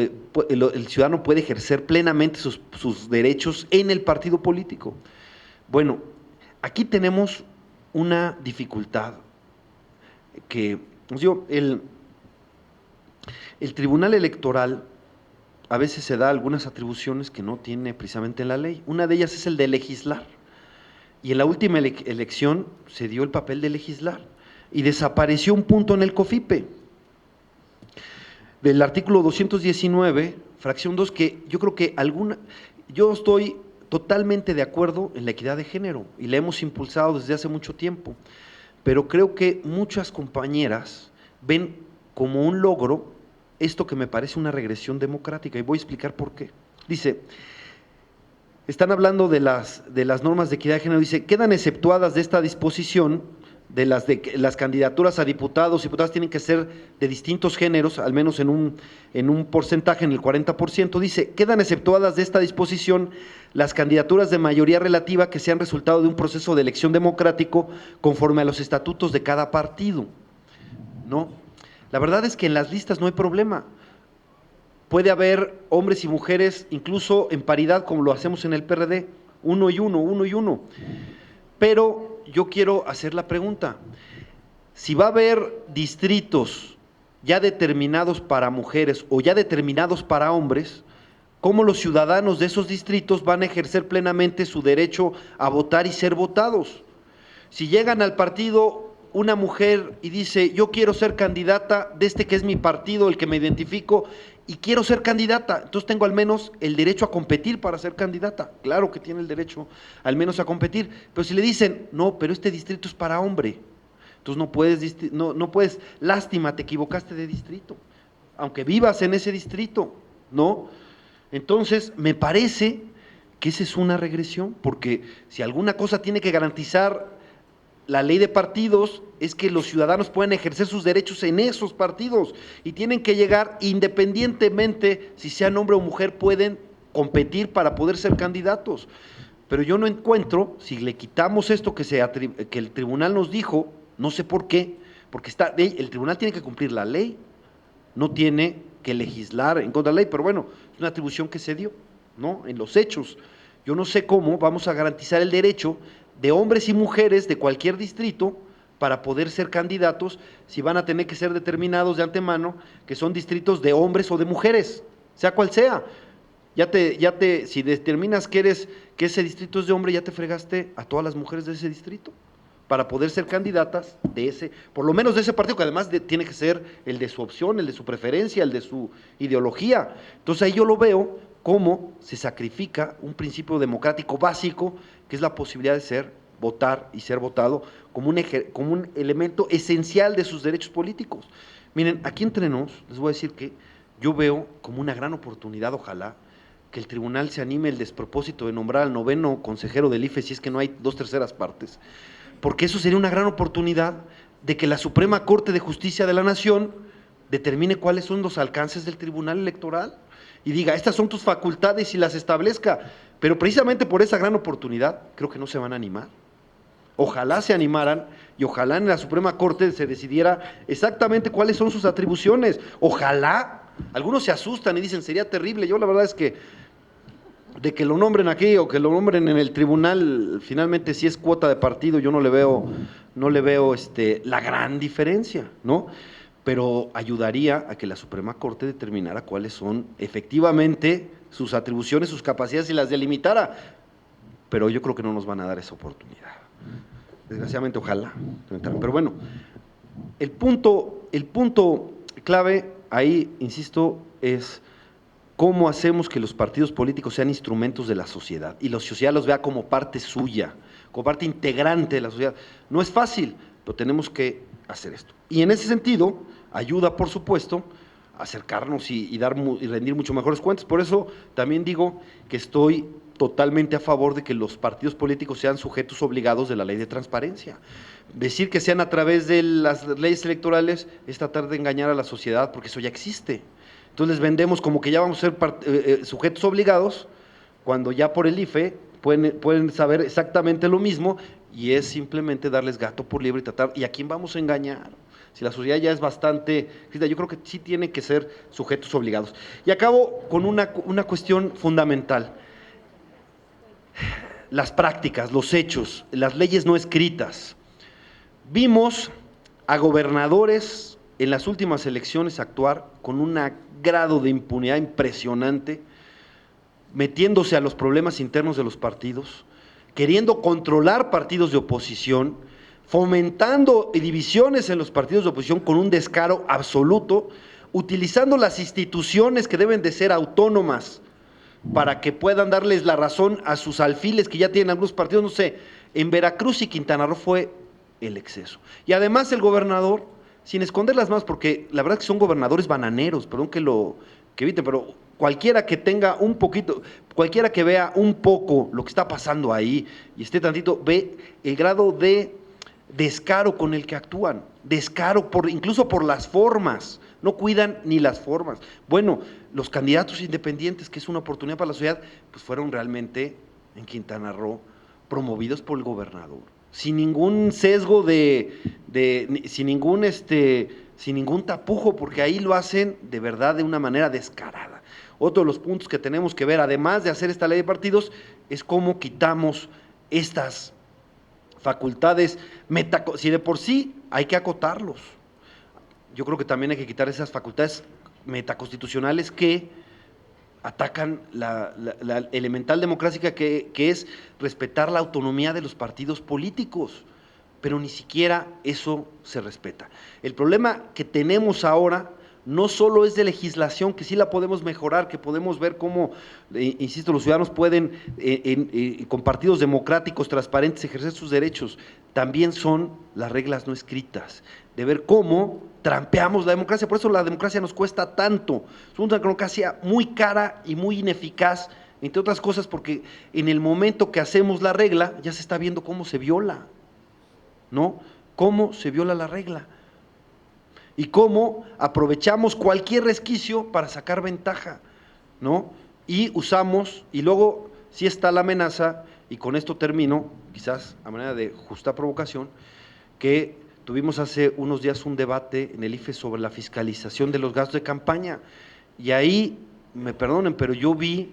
El ciudadano puede ejercer plenamente sus derechos en el partido político. Bueno, aquí tenemos una dificultad que, el Tribunal Electoral a veces se da algunas atribuciones que no tiene precisamente en la ley. Una de ellas es el de legislar, y en la última elección se dio el papel de legislar y desapareció un punto en el COFIPE del artículo 219, fracción 2, que yo creo que yo estoy totalmente de acuerdo en la equidad de género y la hemos impulsado desde hace mucho tiempo, pero creo que muchas compañeras ven como un logro esto que me parece una regresión democrática, y voy a explicar por qué. Dice, están hablando de las normas de equidad de género, dice, quedan exceptuadas de esta disposición de las candidaturas a diputados y diputadas tienen que ser de distintos géneros, al menos en un porcentaje, en el 40%, dice, quedan exceptuadas de esta disposición las candidaturas de mayoría relativa que sean resultado de un proceso de elección democrático conforme a los estatutos de cada partido, ¿no? La verdad es que en las listas no hay problema. Puede haber hombres y mujeres incluso en paridad como lo hacemos en el PRD, 1 y 1, 1 y 1. Pero yo quiero hacer la pregunta, si va a haber distritos ya determinados para mujeres o ya determinados para hombres, ¿cómo los ciudadanos de esos distritos van a ejercer plenamente su derecho a votar y ser votados? Si llegan al partido una mujer y dice, yo quiero ser candidata de este que es mi partido, el que me identifico, y quiero ser candidata, entonces tengo al menos el derecho a competir para ser candidata. Claro que tiene el derecho al menos a competir, pero si le dicen, no, pero este distrito es para hombre, entonces no puedes, lástima, te equivocaste de distrito, aunque vivas en ese distrito, ¿no? Entonces, me parece que esa es una regresión, porque si alguna cosa tiene que garantizar la ley de partidos es que los ciudadanos puedan ejercer sus derechos en esos partidos y tienen que llegar independientemente si sean hombre o mujer, pueden competir para poder ser candidatos. Pero yo no encuentro, si le quitamos esto que el tribunal nos dijo, no sé por qué, porque el tribunal tiene que cumplir la ley, no tiene que legislar en contra de la ley, pero bueno, es una atribución que se dio, ¿no? En los hechos. Yo no sé cómo vamos a garantizar el derecho de hombres y mujeres de cualquier distrito para poder ser candidatos, si van a tener que ser determinados de antemano que son distritos de hombres o de mujeres, sea cual sea. Si determinas que ese distrito es de hombre, ya te fregaste a todas las mujeres de ese distrito para poder ser candidatas de ese, por lo menos de ese partido, que además tiene que ser el de su opción, el de su preferencia, el de su ideología. Entonces ahí yo lo veo cómo se sacrifica un principio democrático básico, que es la posibilidad de votar y ser votado como un elemento esencial de sus derechos políticos. Miren, aquí entre nos, les voy a decir que yo veo como una gran oportunidad, ojalá, que el tribunal se anime el despropósito de nombrar al 9º consejero del IFE, si es que no hay 2/3 partes, porque eso sería una gran oportunidad de que la Suprema Corte de Justicia de la Nación determine cuáles son los alcances del Tribunal Electoral y diga, estas son tus facultades y las establezca, pero precisamente por esa gran oportunidad creo que no se van a animar. Ojalá se animaran y ojalá en la Suprema Corte se decidiera exactamente cuáles son sus atribuciones, ojalá. Algunos se asustan y dicen, sería terrible. Yo la verdad es que de que lo nombren aquí o que lo nombren en el tribunal, finalmente si es cuota de partido, yo no le veo la gran diferencia, ¿no? Pero ayudaría a que la Suprema Corte determinara cuáles son efectivamente sus atribuciones, sus capacidades y las delimitara, pero yo creo que no nos van a dar esa oportunidad. Desgraciadamente, ojalá. Pero bueno, el punto clave ahí, insisto, es cómo hacemos que los partidos políticos sean instrumentos de la sociedad y la sociedad los vea como parte suya, como parte integrante de la sociedad. No es fácil, pero tenemos que hacer esto. Y en ese sentido, ayuda, por supuesto, a acercarnos y rendir mucho mejores cuentas. Por eso también digo que estoy totalmente a favor de que los partidos políticos sean sujetos obligados de la ley de transparencia. Decir que sean a través de las leyes electorales es tratar de engañar a la sociedad, porque eso ya existe. Entonces les vendemos como que ya vamos a ser sujetos obligados, cuando ya por el IFE pueden saber exactamente lo mismo, y es simplemente darles gato por liebre y tratar, ¿y a quién vamos a engañar? Si la sociedad ya es bastante, yo creo que sí tiene que ser sujetos obligados. Y acabo con una cuestión fundamental. Las prácticas, los hechos, las leyes no escritas. Vimos a gobernadores en las últimas elecciones actuar con un grado de impunidad impresionante, metiéndose a los problemas internos de los partidos, queriendo controlar partidos de oposición, fomentando divisiones en los partidos de oposición con un descaro absoluto, utilizando las instituciones que deben de ser autónomas para que puedan darles la razón a sus alfiles que ya tienen algunos partidos, no sé, en Veracruz y Quintana Roo fue el exceso. Y además el gobernador, sin esconder las manos, porque la verdad es que son gobernadores bananeros, perdón que eviten, pero cualquiera que tenga un poquito, cualquiera que vea un poco lo que está pasando ahí y esté tantito, ve el grado de descaro con el que actúan, descaro incluso por las formas, no cuidan ni las formas. Bueno, los candidatos independientes, que es una oportunidad para la sociedad, pues fueron realmente en Quintana Roo promovidos por el gobernador, sin ningún sesgo sin ningún tapujo, porque ahí lo hacen de verdad de una manera descarada. Otro de los puntos que tenemos que ver, además de hacer esta ley de partidos, es cómo quitamos estas facultades, si de por sí hay que acotarlos, yo creo que también hay que quitar esas facultades metaconstitucionales que atacan la elemental democrática que es respetar la autonomía de los partidos políticos, pero ni siquiera eso se respeta. El problema que tenemos ahora no solo es de legislación, que sí la podemos mejorar, que podemos ver cómo, insisto, los ciudadanos pueden, con partidos democráticos, transparentes, ejercer sus derechos, también son las reglas no escritas, de ver cómo trampeamos la democracia. Por eso la democracia nos cuesta tanto, es una democracia muy cara y muy ineficaz, entre otras cosas porque en el momento que hacemos la regla, ya se está viendo cómo se viola, ¿no? Cómo se viola la regla y cómo aprovechamos cualquier resquicio para sacar ventaja, ¿no? Y usamos, y luego sí está la amenaza, y con esto termino, quizás a manera de justa provocación, que tuvimos hace unos días un debate en el IFE sobre la fiscalización de los gastos de campaña, y ahí, me perdonen, pero yo vi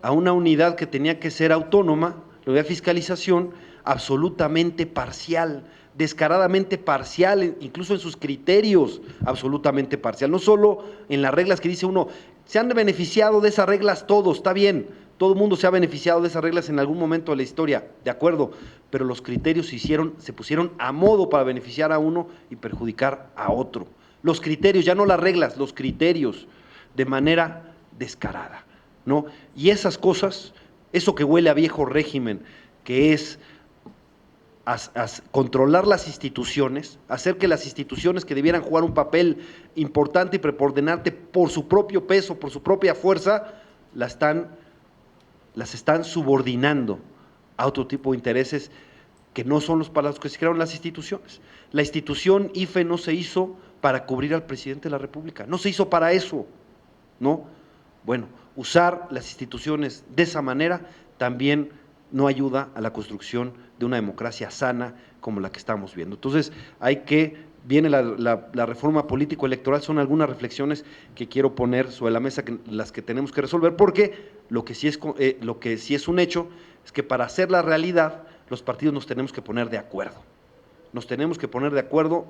a una unidad que tenía que ser autónoma, la unidad de fiscalización, absolutamente parcial, descaradamente parcial, incluso en sus criterios, absolutamente parcial, no solo en las reglas que dice uno, se han beneficiado de esas reglas todos, está bien, todo el mundo se ha beneficiado de esas reglas en algún momento de la historia, de acuerdo, pero los criterios se pusieron a modo para beneficiar a uno y perjudicar a otro. Los criterios, ya no las reglas, los criterios, de manera descarada, ¿no? Y esas cosas, eso que huele a viejo régimen, que es controlar las instituciones, hacer que las instituciones que debieran jugar un papel importante y preponderante por su propio peso, por su propia fuerza, las están subordinando a otro tipo de intereses que no son los para los que se crearon las instituciones. La institución IFE no se hizo para cubrir al presidente de la República, no se hizo para eso, ¿no? Bueno, usar las instituciones de esa manera también no ayuda a la construcción de una democracia sana como la que estamos viendo. Entonces, viene la reforma político-electoral, son algunas reflexiones que quiero poner sobre la mesa, las que tenemos que resolver, porque lo que sí es un hecho es que para hacer la realidad, los partidos nos tenemos que poner de acuerdo. Nos tenemos que poner de acuerdo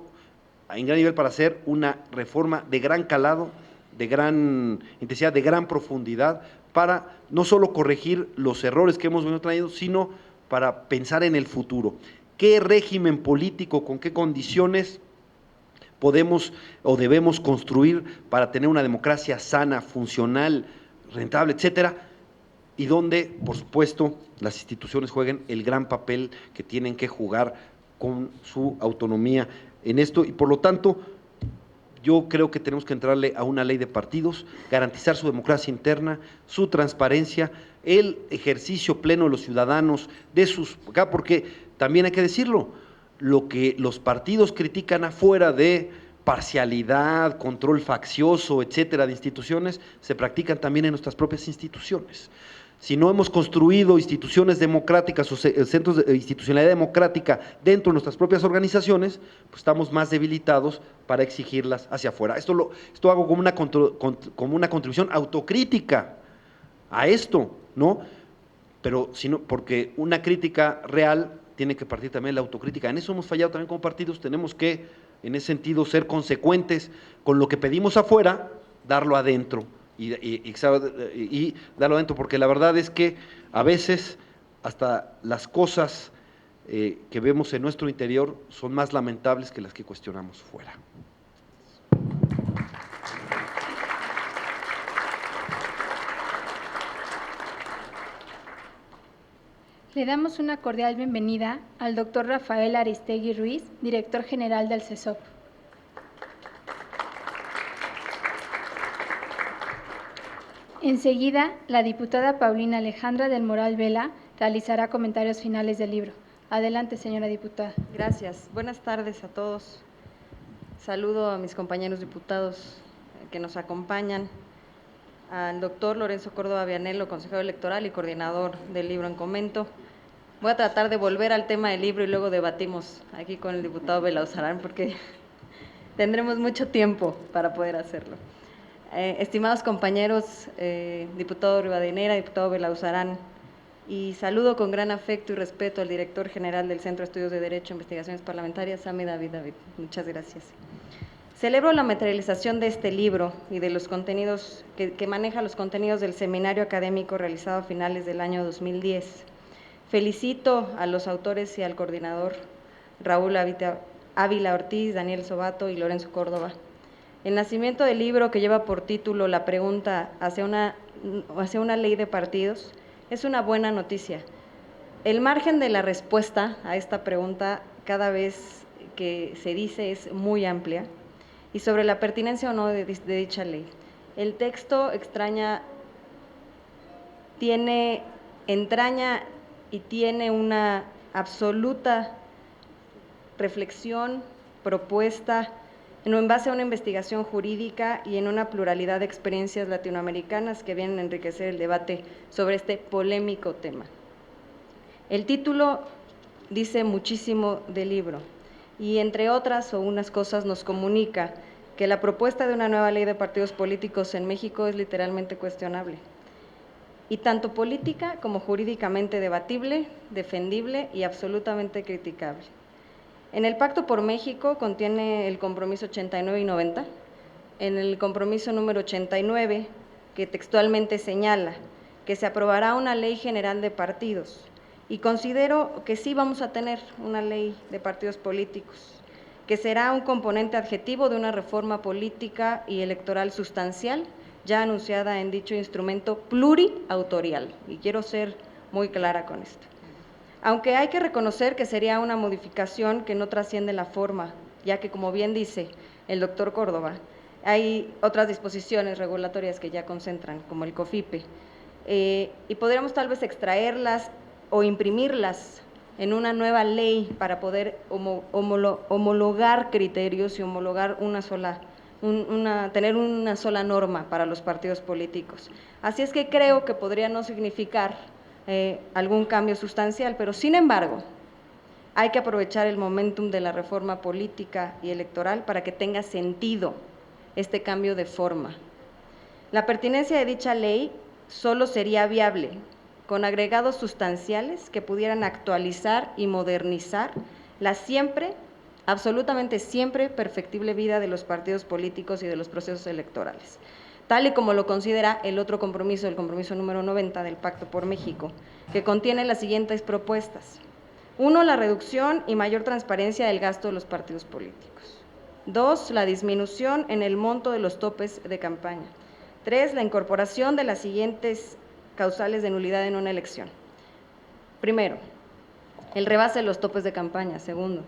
en gran nivel para hacer una reforma de gran calado, de gran intensidad, de gran profundidad, para no solo corregir los errores que hemos venido trayendo, sino para pensar en el futuro. ¿Qué régimen político, con qué condiciones podemos o debemos construir para tener una democracia sana, funcional, rentable, etcétera? Y donde, por supuesto, las instituciones jueguen el gran papel que tienen que jugar con su autonomía en esto, y por lo tanto, yo creo que tenemos que entrarle a una ley de partidos, garantizar su democracia interna, su transparencia, el ejercicio pleno de los ciudadanos, porque también hay que decirlo, lo que los partidos critican afuera de parcialidad, control faccioso, etcétera, de instituciones, se practican también en nuestras propias instituciones. Si no hemos construido instituciones democráticas o centros de institucionalidad democrática dentro de nuestras propias organizaciones, pues estamos más debilitados para exigirlas hacia afuera. Esto hago como una contribución autocrítica a esto, ¿no? Pero porque una crítica real tiene que partir también de la autocrítica. En eso hemos fallado también como partidos, tenemos que, en ese sentido, ser consecuentes con lo que pedimos afuera, darlo adentro. Y darlo adentro, porque la verdad es que a veces hasta las cosas que vemos en nuestro interior son más lamentables que las que cuestionamos fuera. Le damos una cordial bienvenida al doctor Rafael Aristegui Ruiz, director general del CESOP. Enseguida, la diputada Paulina Alejandra del Moral Vela realizará comentarios finales del libro. Adelante, señora diputada. Gracias. Buenas tardes a todos. Saludo a mis compañeros diputados que nos acompañan, al doctor Lorenzo Córdoba Vianello, consejero electoral y coordinador del libro en comento. Voy a tratar de volver al tema del libro y luego debatimos aquí con el diputado Belauzarán porque tendremos mucho tiempo para poder hacerlo. Estimados compañeros, diputado Rivadeneira, diputado Belauzarán, y saludo con gran afecto y respeto al director general del Centro de Estudios de Derecho e Investigaciones Parlamentarias, Sami David. Muchas gracias. Celebro la materialización de este libro y de los contenidos que maneja los contenidos del seminario académico realizado a finales del año 2010. Felicito a los autores y al coordinador Raúl Ávila Ortiz, Daniel Sobato y Lorenzo Córdoba. El nacimiento del libro, que lleva por título La pregunta hacia una ley de partidos, es una buena noticia. El margen de la respuesta a esta pregunta cada vez que se dice es muy amplia y sobre la pertinencia o no de dicha ley. El texto entraña y tiene una absoluta reflexión, propuesta, en base a una investigación jurídica y en una pluralidad de experiencias latinoamericanas que vienen a enriquecer el debate sobre este polémico tema. El título dice muchísimo del libro y, entre otras o unas cosas, nos comunica que la propuesta de una nueva ley de partidos políticos en México es literalmente cuestionable, y tanto política como jurídicamente debatible, defendible y absolutamente criticable. En el Pacto por México contiene el compromiso 89 y 90, en el compromiso número 89, que textualmente señala que se aprobará una ley general de partidos, y considero que sí vamos a tener una ley de partidos políticos, que será un componente adjetivo de una reforma política y electoral sustancial, ya anunciada en dicho instrumento pluriautorial, y quiero ser muy clara con esto. Aunque hay que reconocer que sería una modificación que no trasciende la forma, ya que, como bien dice el doctor Córdoba, hay otras disposiciones regulatorias que ya concentran, como el COFIPE, y podríamos tal vez extraerlas o imprimirlas en una nueva ley para poder homologar criterios y homologar tener una sola norma para los partidos políticos. Así es que creo que podría no significar algún cambio sustancial, pero sin embargo hay que aprovechar el momentum de la reforma política y electoral para que tenga sentido este cambio de forma. La pertinencia de dicha ley solo sería viable con agregados sustanciales que pudieran actualizar y modernizar la siempre, absolutamente siempre perfectible vida de los partidos políticos y de los procesos electorales, tal y como lo considera el otro compromiso, el compromiso número 90 del Pacto por México, que contiene las siguientes propuestas. 1, la reducción y mayor transparencia del gasto de los partidos políticos. 2, la disminución en el monto de los topes de campaña. 3, la incorporación de las siguientes causales de nulidad en una elección. Primero, el rebase de los topes de campaña. Segundo,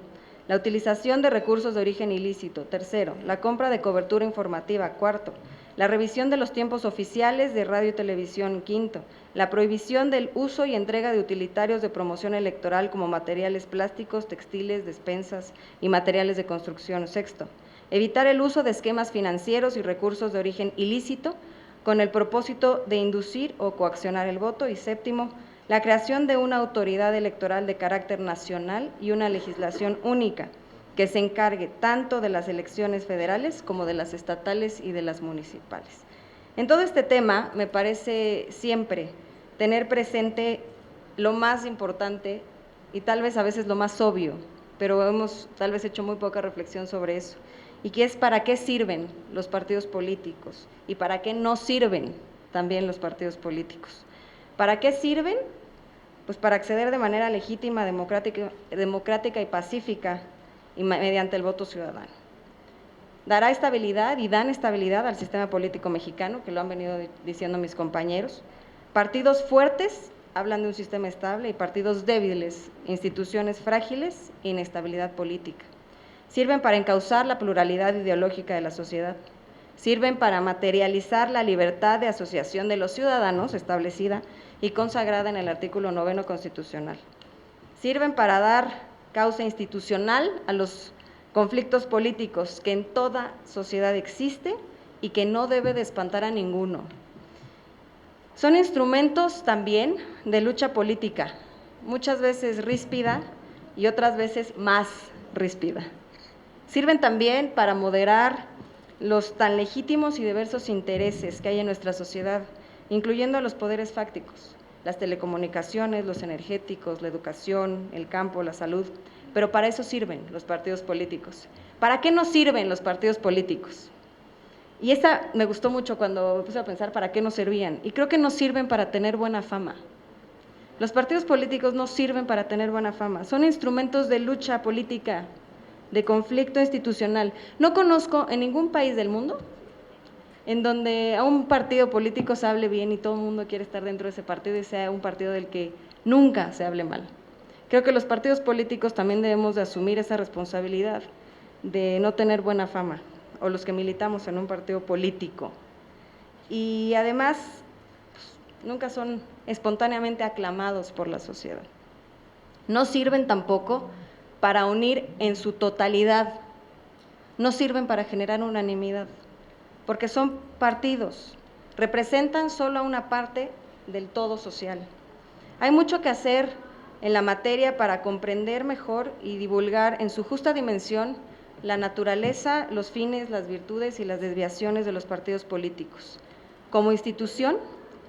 la utilización de recursos de origen ilícito. Tercero, la compra de cobertura informativa. Cuarto, la revisión de los tiempos oficiales de radio y televisión. Quinto, la prohibición del uso y entrega de utilitarios de promoción electoral como materiales plásticos, textiles, despensas y materiales de construcción. Sexto, evitar el uso de esquemas financieros y recursos de origen ilícito con el propósito de inducir o coaccionar el voto. Y séptimo, la creación de una autoridad electoral de carácter nacional y una legislación única que se encargue tanto de las elecciones federales como de las estatales y de las municipales. En todo este tema, me parece siempre tener presente lo más importante y tal vez a veces lo más obvio, pero hemos tal vez hecho muy poca reflexión sobre eso, y que es para qué sirven los partidos políticos y para qué no sirven también los partidos políticos. ¿Para qué sirven? Pues para acceder de manera legítima, democrática y pacífica y mediante el voto ciudadano. Dará estabilidad y dan estabilidad al sistema político mexicano, que lo han venido diciendo mis compañeros, partidos fuertes hablan de un sistema estable, y partidos débiles, instituciones frágiles e inestabilidad política. Sirven para encauzar la pluralidad ideológica de la sociedad. Sirven para materializar la libertad de asociación de los ciudadanos, establecida y consagrada en el artículo 9 constitucional. Sirven para dar causa institucional a los conflictos políticos que en toda sociedad existe y que no debe de espantar a ninguno. Son instrumentos también de lucha política, muchas veces ríspida y otras veces más ríspida. Sirven también para moderar los tan legítimos y diversos intereses que hay en nuestra sociedad, incluyendo a los poderes fácticos, las telecomunicaciones, los energéticos, la educación, el campo, la salud, pero para eso sirven los partidos políticos. ¿Para qué nos sirven los partidos políticos? Y esta me gustó mucho cuando me puse a pensar para qué nos servían, y creo que nos sirven para tener buena fama. Los partidos políticos no sirven para tener buena fama, son instrumentos de lucha política, de conflicto institucional. No conozco en ningún país del mundo en donde a un partido político se hable bien y todo el mundo quiere estar dentro de ese partido y sea un partido del que nunca se hable mal. Creo que los partidos políticos también debemos de asumir esa responsabilidad de no tener buena fama, o los que militamos en un partido político. Y además, nunca son espontáneamente aclamados por la sociedad. No sirven tampoco para unir en su totalidad, no sirven para generar unanimidad, porque son partidos, representan solo a una parte del todo social. Hay mucho que hacer en la materia para comprender mejor y divulgar en su justa dimensión la naturaleza, los fines, las virtudes y las desviaciones de los partidos políticos. Como institución,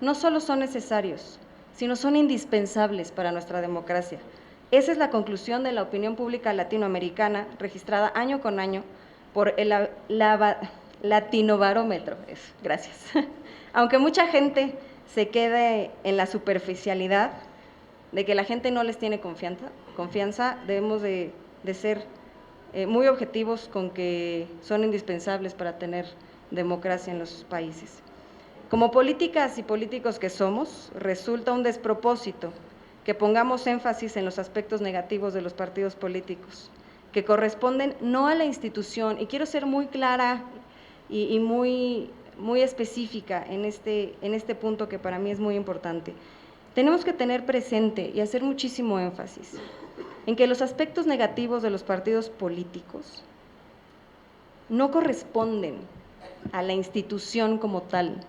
no solo son necesarios, sino son indispensables para nuestra democracia. Esa es la conclusión de la opinión pública latinoamericana, registrada año con año por el Latinobarómetro. Gracias. Aunque mucha gente se quede en la superficialidad de que la gente no les tiene confianza, debemos de ser muy objetivos con que son indispensables para tener democracia en los países. Como políticas y políticos que somos, resulta un despropósito que pongamos énfasis en los aspectos negativos de los partidos políticos, que corresponden no a la institución, y quiero ser muy clara y muy específica en este punto que para mí es muy importante. Tenemos que tener presente y hacer muchísimo énfasis en que los aspectos negativos de los partidos políticos no corresponden a la institución como tal,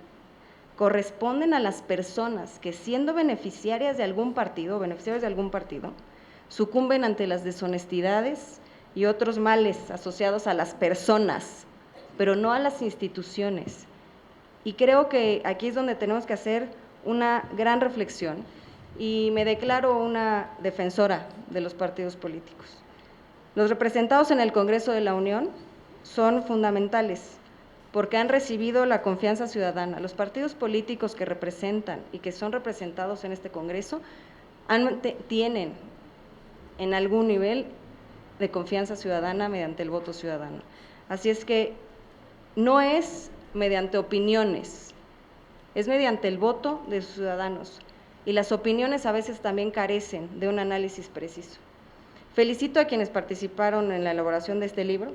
corresponden a las personas que, siendo beneficiarias de algún partido, sucumben ante las deshonestidades y otros males asociados a las personas, pero no a las instituciones. Y creo que aquí es donde tenemos que hacer una gran reflexión, y me declaro una defensora de los partidos políticos. Los representados en el Congreso de la Unión son fundamentales porque han recibido la confianza ciudadana. Los partidos políticos que representan y que son representados en este Congreso tienen en algún nivel de confianza ciudadana mediante el voto ciudadano. Así es que no es mediante opiniones, es mediante el voto de los ciudadanos, y las opiniones a veces también carecen de un análisis preciso. Felicito a quienes participaron en la elaboración de este libro,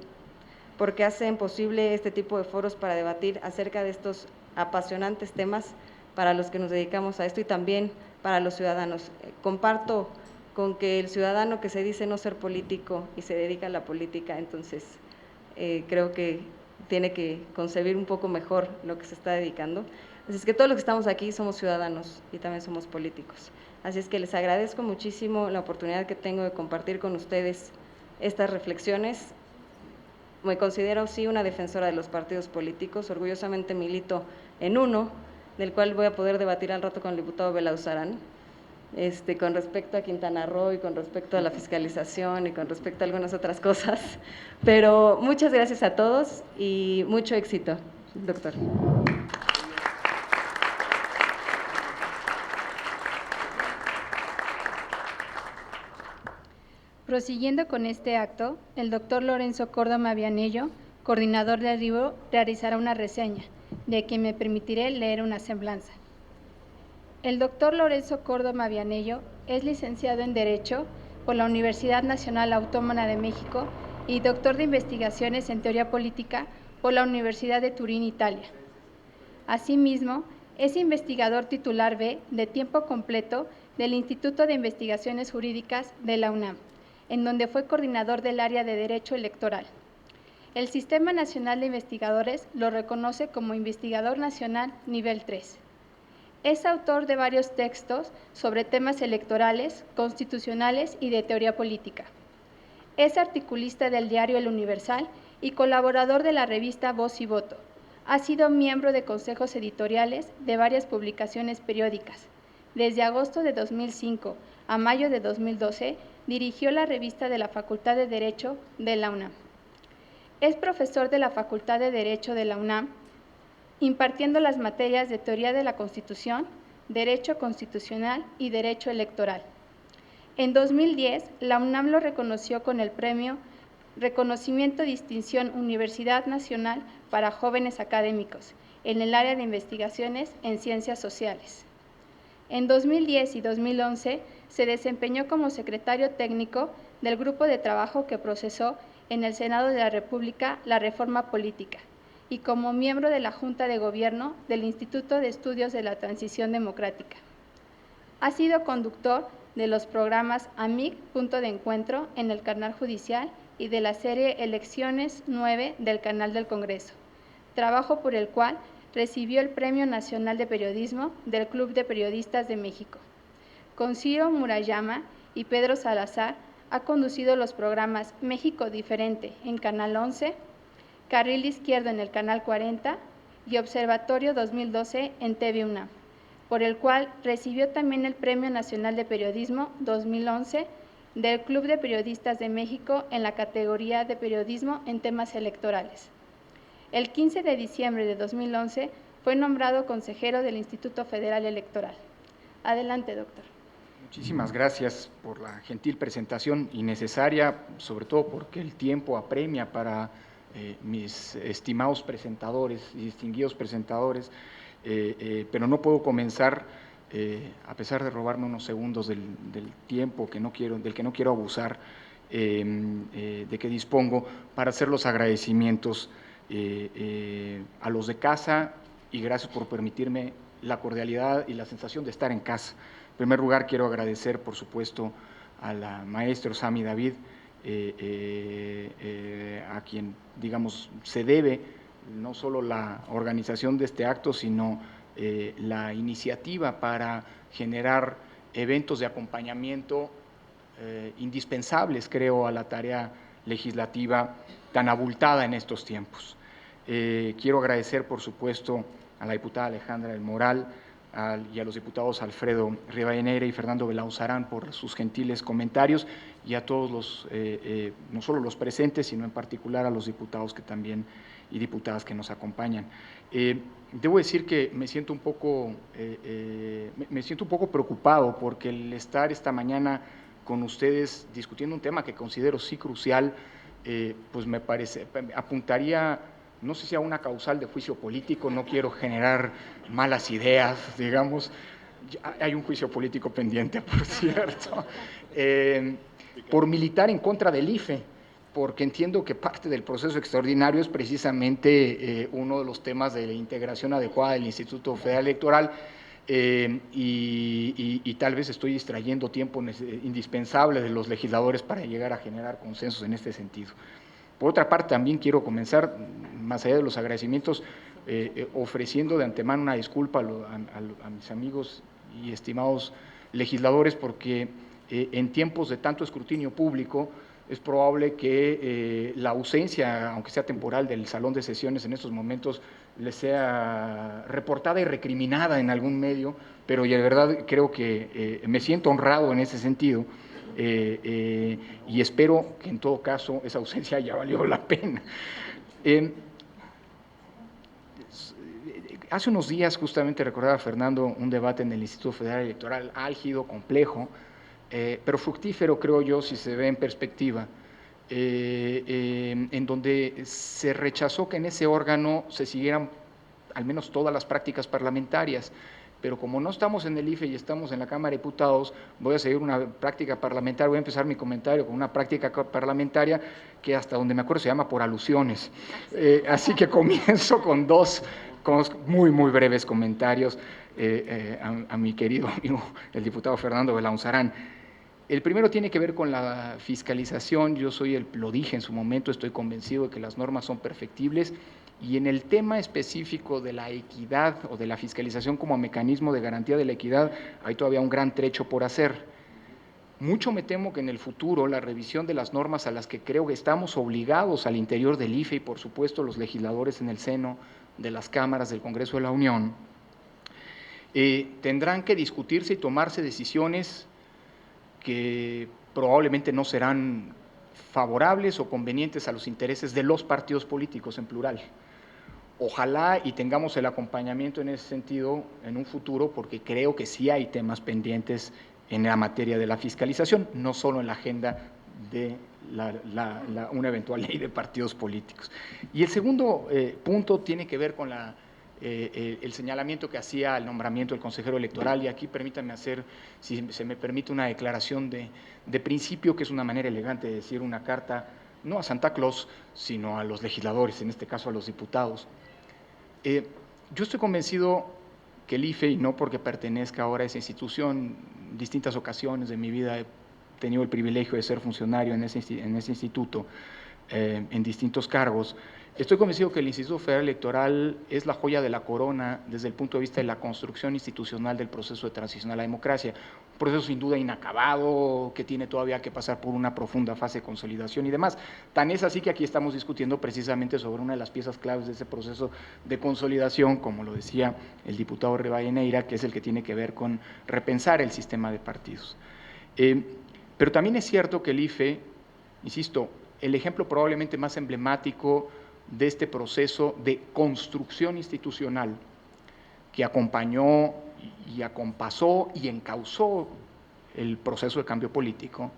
porque hacen posible este tipo de foros para debatir acerca de estos apasionantes temas para los que nos dedicamos a esto y también para los ciudadanos. Comparto con que el ciudadano que se dice no ser político y se dedica a la política, entonces creo que tiene que concebir un poco mejor lo que se está dedicando. Así es que todos los que estamos aquí somos ciudadanos y también somos políticos. Así es que les agradezco muchísimo la oportunidad que tengo de compartir con ustedes estas reflexiones. Me considero sí una defensora de los partidos políticos, orgullosamente milito en uno, del cual voy a poder debatir al rato con el diputado Belauzarán, con respecto a Quintana Roo y con respecto a la fiscalización y con respecto a algunas otras cosas. Pero muchas gracias a todos y mucho éxito, doctor. Prosiguiendo con este acto, el doctor Lorenzo Córdoba Vianello, coordinador del libro, realizará una reseña, de quien me permitiré leer una semblanza. El doctor Lorenzo Córdoba Vianello es licenciado en Derecho por la Universidad Nacional Autónoma de México y doctor de Investigaciones en Teoría Política por la Universidad de Turín, Italia. Asimismo, es investigador titular B de tiempo completo del Instituto de Investigaciones Jurídicas de la UNAM, en donde fue coordinador del área de Derecho Electoral. El Sistema Nacional de Investigadores lo reconoce como Investigador Nacional Nivel 3. Es autor de varios textos sobre temas electorales, constitucionales y de teoría política. Es articulista del diario El Universal y colaborador de la revista Voz y Voto. Ha sido miembro de consejos editoriales de varias publicaciones periódicas. Desde agosto de 2005 a mayo de 2012, dirigió la revista de la Facultad de Derecho de la UNAM. Es profesor de la Facultad de Derecho de la UNAM, impartiendo las materias de Teoría de la Constitución, Derecho Constitucional y Derecho Electoral. En 2010, la UNAM lo reconoció con el premio Reconocimiento Distinción Universidad Nacional para Jóvenes Académicos en el área de investigaciones en ciencias sociales. En 2010 y 2011 se desempeñó como secretario técnico del grupo de trabajo que procesó en el Senado de la República la reforma política y como miembro de la Junta de Gobierno del Instituto de Estudios de la Transición Democrática. Ha sido conductor de los programas AMIC, Punto de Encuentro, en el Canal Judicial y de la serie Elecciones 9 del Canal del Congreso, trabajo por el cual recibió el Premio Nacional de Periodismo del Club de Periodistas de México. Con Ciro Murayama y Pedro Salazar ha conducido los programas México Diferente en Canal 11, Carril Izquierdo en el Canal 40 y Observatorio 2012 en TV UNAM, por el cual recibió también el Premio Nacional de Periodismo 2011 del Club de Periodistas de México en la categoría de Periodismo en temas electorales. El 15 de diciembre de 2011 fue nombrado consejero del Instituto Federal Electoral. Adelante, doctor. Muchísimas gracias por la gentil presentación y necesaria, sobre todo porque el tiempo apremia para mis estimados presentadores y distinguidos presentadores, pero no puedo comenzar, a pesar de robarme unos segundos del tiempo del que no quiero abusar, de que dispongo, para hacer los agradecimientos a los de casa, y gracias por permitirme la cordialidad y la sensación de estar en casa. En primer lugar, quiero agradecer, por supuesto, a la maestra Sami David, a quien, digamos, se debe no solo la organización de este acto, sino la iniciativa para generar eventos de acompañamiento indispensables, creo, a la tarea legislativa tan abultada en estos tiempos. Quiero agradecer, por supuesto, a la diputada Alejandra del Moral y a los diputados Alfredo Rivadeneira y Fernando Belauzarán por sus gentiles comentarios, y a todos los, no solo los presentes, sino en particular a los diputados que también y diputadas que nos acompañan. Debo decir que me siento un poco preocupado, porque el estar esta mañana con ustedes discutiendo un tema que considero sí crucial, pues me parece, apuntaría, no sé si a una causal de juicio político. No quiero generar malas ideas, digamos. Hay un juicio político pendiente, por cierto, por militar en contra del IFE, porque entiendo que parte del proceso extraordinario es precisamente uno de los temas de la integración adecuada del Instituto Federal Electoral, y tal vez estoy distrayendo tiempo indispensable de los legisladores para llegar a generar consensos en este sentido. Por otra parte, también quiero comenzar, más allá de los agradecimientos, ofreciendo de antemano una disculpa a mis amigos y estimados legisladores, porque en tiempos de tanto escrutinio público es probable que la ausencia, aunque sea temporal, del salón de sesiones en estos momentos les sea reportada y recriminada en algún medio, pero de verdad creo que me siento honrado en ese sentido. Y espero que en todo caso esa ausencia haya valido la pena. Hace unos días justamente recordaba, Fernando, un debate en el Instituto Federal Electoral álgido, complejo, pero fructífero, creo yo, si se ve en perspectiva, en donde se rechazó que en ese órgano se siguieran al menos todas las prácticas parlamentarias. pero como no estamos en el IFE y estamos en la Cámara de Diputados, voy a seguir una práctica parlamentaria, voy a empezar mi comentario con una práctica parlamentaria que hasta donde me acuerdo se llama por alusiones. Así que comienzo con dos muy breves comentarios a mi querido amigo, el diputado Fernando Belaunzarán. El primero tiene que ver con la fiscalización. Yo lo dije en su momento, estoy convencido de que las normas son perfectibles, y en el tema específico de la equidad o de la fiscalización como mecanismo de garantía de la equidad, hay todavía un gran trecho por hacer. Mucho me temo que en el futuro la revisión de las normas a las que creo que estamos obligados al interior del IFE y por supuesto los legisladores en el seno de las cámaras del Congreso de la Unión, tendrán que discutirse y tomarse decisiones que probablemente no serán favorables o convenientes a los intereses de los partidos políticos en plural. Ojalá y tengamos el acompañamiento en ese sentido en un futuro, porque creo que sí hay temas pendientes en la materia de la fiscalización, no solo en la agenda de una eventual ley de partidos políticos. Y el segundo punto tiene que ver con el señalamiento que hacía al nombramiento del consejero electoral, y aquí permítanme hacer, si se me permite, una declaración de principio, que es una manera elegante de decir una carta, no a Santa Claus, sino a los legisladores, en este caso a los diputados. Yo estoy convencido que el IFE, y no porque pertenezca ahora a esa institución, en distintas ocasiones de mi vida he tenido el privilegio de ser funcionario en ese instituto, en distintos cargos. Estoy convencido que el Instituto Federal Electoral es la joya de la corona desde el punto de vista de la construcción institucional del proceso de transición a la democracia, un proceso sin duda inacabado, que tiene todavía que pasar por una profunda fase de consolidación y demás. Tan es así que aquí estamos discutiendo precisamente sobre una de las piezas claves de ese proceso de consolidación, como lo decía el diputado Rivadeneira, que es el que tiene que ver con repensar el sistema de partidos. Pero también es cierto que el IFE, insisto, el ejemplo probablemente más emblemático de este proceso de construcción institucional que acompañó y acompasó y encauzó el proceso de cambio político,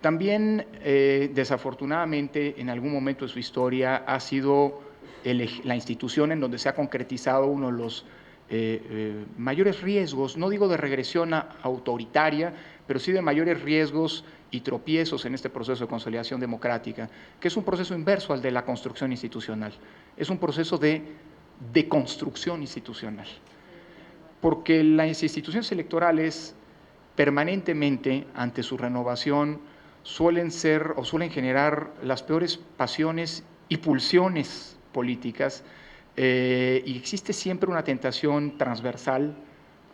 también desafortunadamente en algún momento de su historia ha sido la institución en donde se ha concretizado uno de los mayores riesgos, no digo de regresión autoritaria, pero sí de mayores riesgos y tropiezos en este proceso de consolidación democrática, que es un proceso inverso al de la construcción institucional, es un proceso de deconstrucción institucional, porque las instituciones electorales permanentemente, ante su renovación, suelen generar las peores pasiones y pulsiones políticas, y existe siempre una tentación transversal.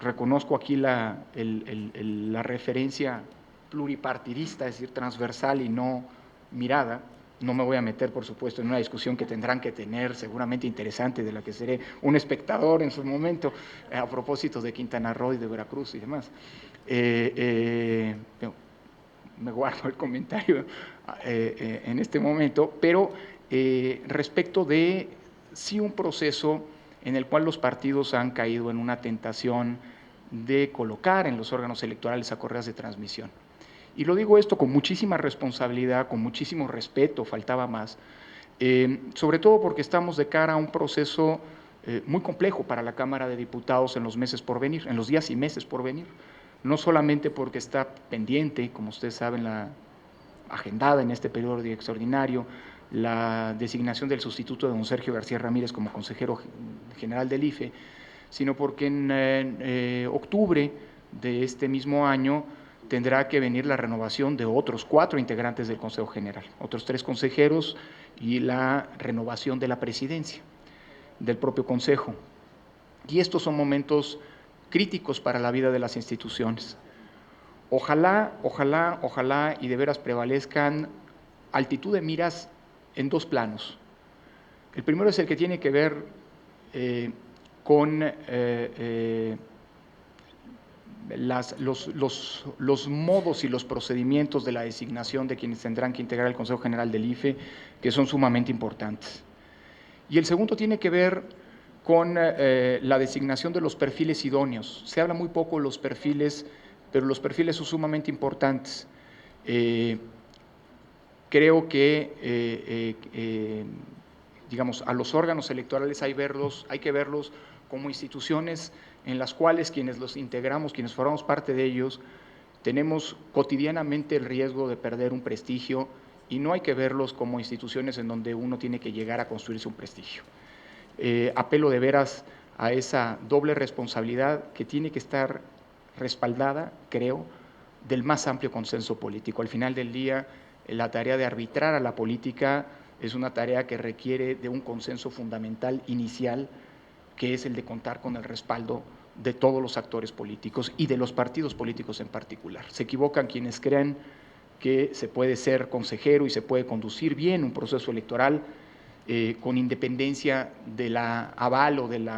Reconozco aquí la referencia pluripartidista, es decir, transversal y no mirada. No me voy a meter, por supuesto, en una discusión que tendrán que tener, seguramente interesante, de la que seré un espectador en su momento, a propósito de Quintana Roo y de Veracruz y demás. Me guardo el comentario en este momento, pero respecto de sí un proceso en el cual los partidos han caído en una tentación de colocar en los órganos electorales a correas de transmisión. Y lo digo esto con muchísima responsabilidad, con muchísimo respeto, faltaba más, sobre todo porque estamos de cara a un proceso muy complejo para la Cámara de Diputados en los meses por venir, en los días y meses por venir, no solamente porque está pendiente, como ustedes saben, la agendada en este periodo extraordinario, la designación del sustituto de don Sergio García Ramírez como consejero general del IFE, sino porque en octubre de este mismo año tendrá que venir la renovación de otros 4 integrantes del Consejo General, otros 3 consejeros y la renovación de la presidencia del propio Consejo. Y estos son momentos críticos para la vida de las instituciones. Ojalá y de veras prevalezcan altitud de miras en 2 planos. El primero es el que tiene que ver con los modos y los procedimientos de la designación de quienes tendrán que integrar el Consejo General del IFE, que son sumamente importantes. Y el segundo tiene que ver con la designación de los perfiles idóneos. Se habla muy poco de los perfiles, pero los perfiles son sumamente importantes. Creo que, digamos, a los órganos electorales hay que verlos como instituciones en las cuales quienes los integramos, quienes formamos parte de ellos, tenemos cotidianamente el riesgo de perder un prestigio y no hay que verlos como instituciones en donde uno tiene que llegar a construirse un prestigio. Apelo de veras a esa doble responsabilidad que tiene que estar respaldada, creo, del más amplio consenso político. Al final del día, la tarea de arbitrar a la política es una tarea que requiere de un consenso fundamental inicial, que es el de contar con el respaldo de todos los actores políticos y de los partidos políticos en particular. Se equivocan quienes crean que se puede ser consejero y se puede conducir bien un proceso electoral con independencia de la aval o del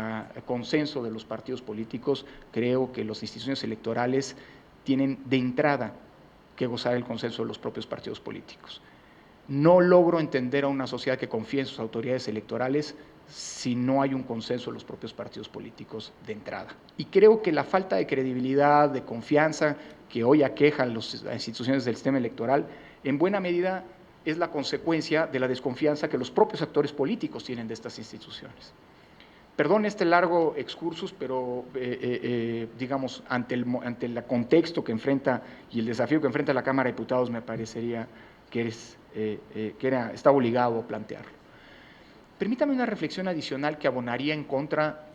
consenso de los partidos políticos. Creo que las instituciones electorales tienen de entrada que gozar el consenso de los propios partidos políticos. No logro entender a una sociedad que confíe en sus autoridades electorales si no hay un consenso de los propios partidos políticos de entrada. Y creo que la falta de credibilidad, de confianza que hoy aquejan las instituciones del sistema electoral, en buena medida es la consecuencia de la desconfianza que los propios actores políticos tienen de estas instituciones. Perdón este largo excursus, pero digamos, ante el contexto que enfrenta y el desafío que enfrenta la Cámara de Diputados, me parecería que está obligado a plantearlo. Permítame una reflexión adicional que abonaría en contra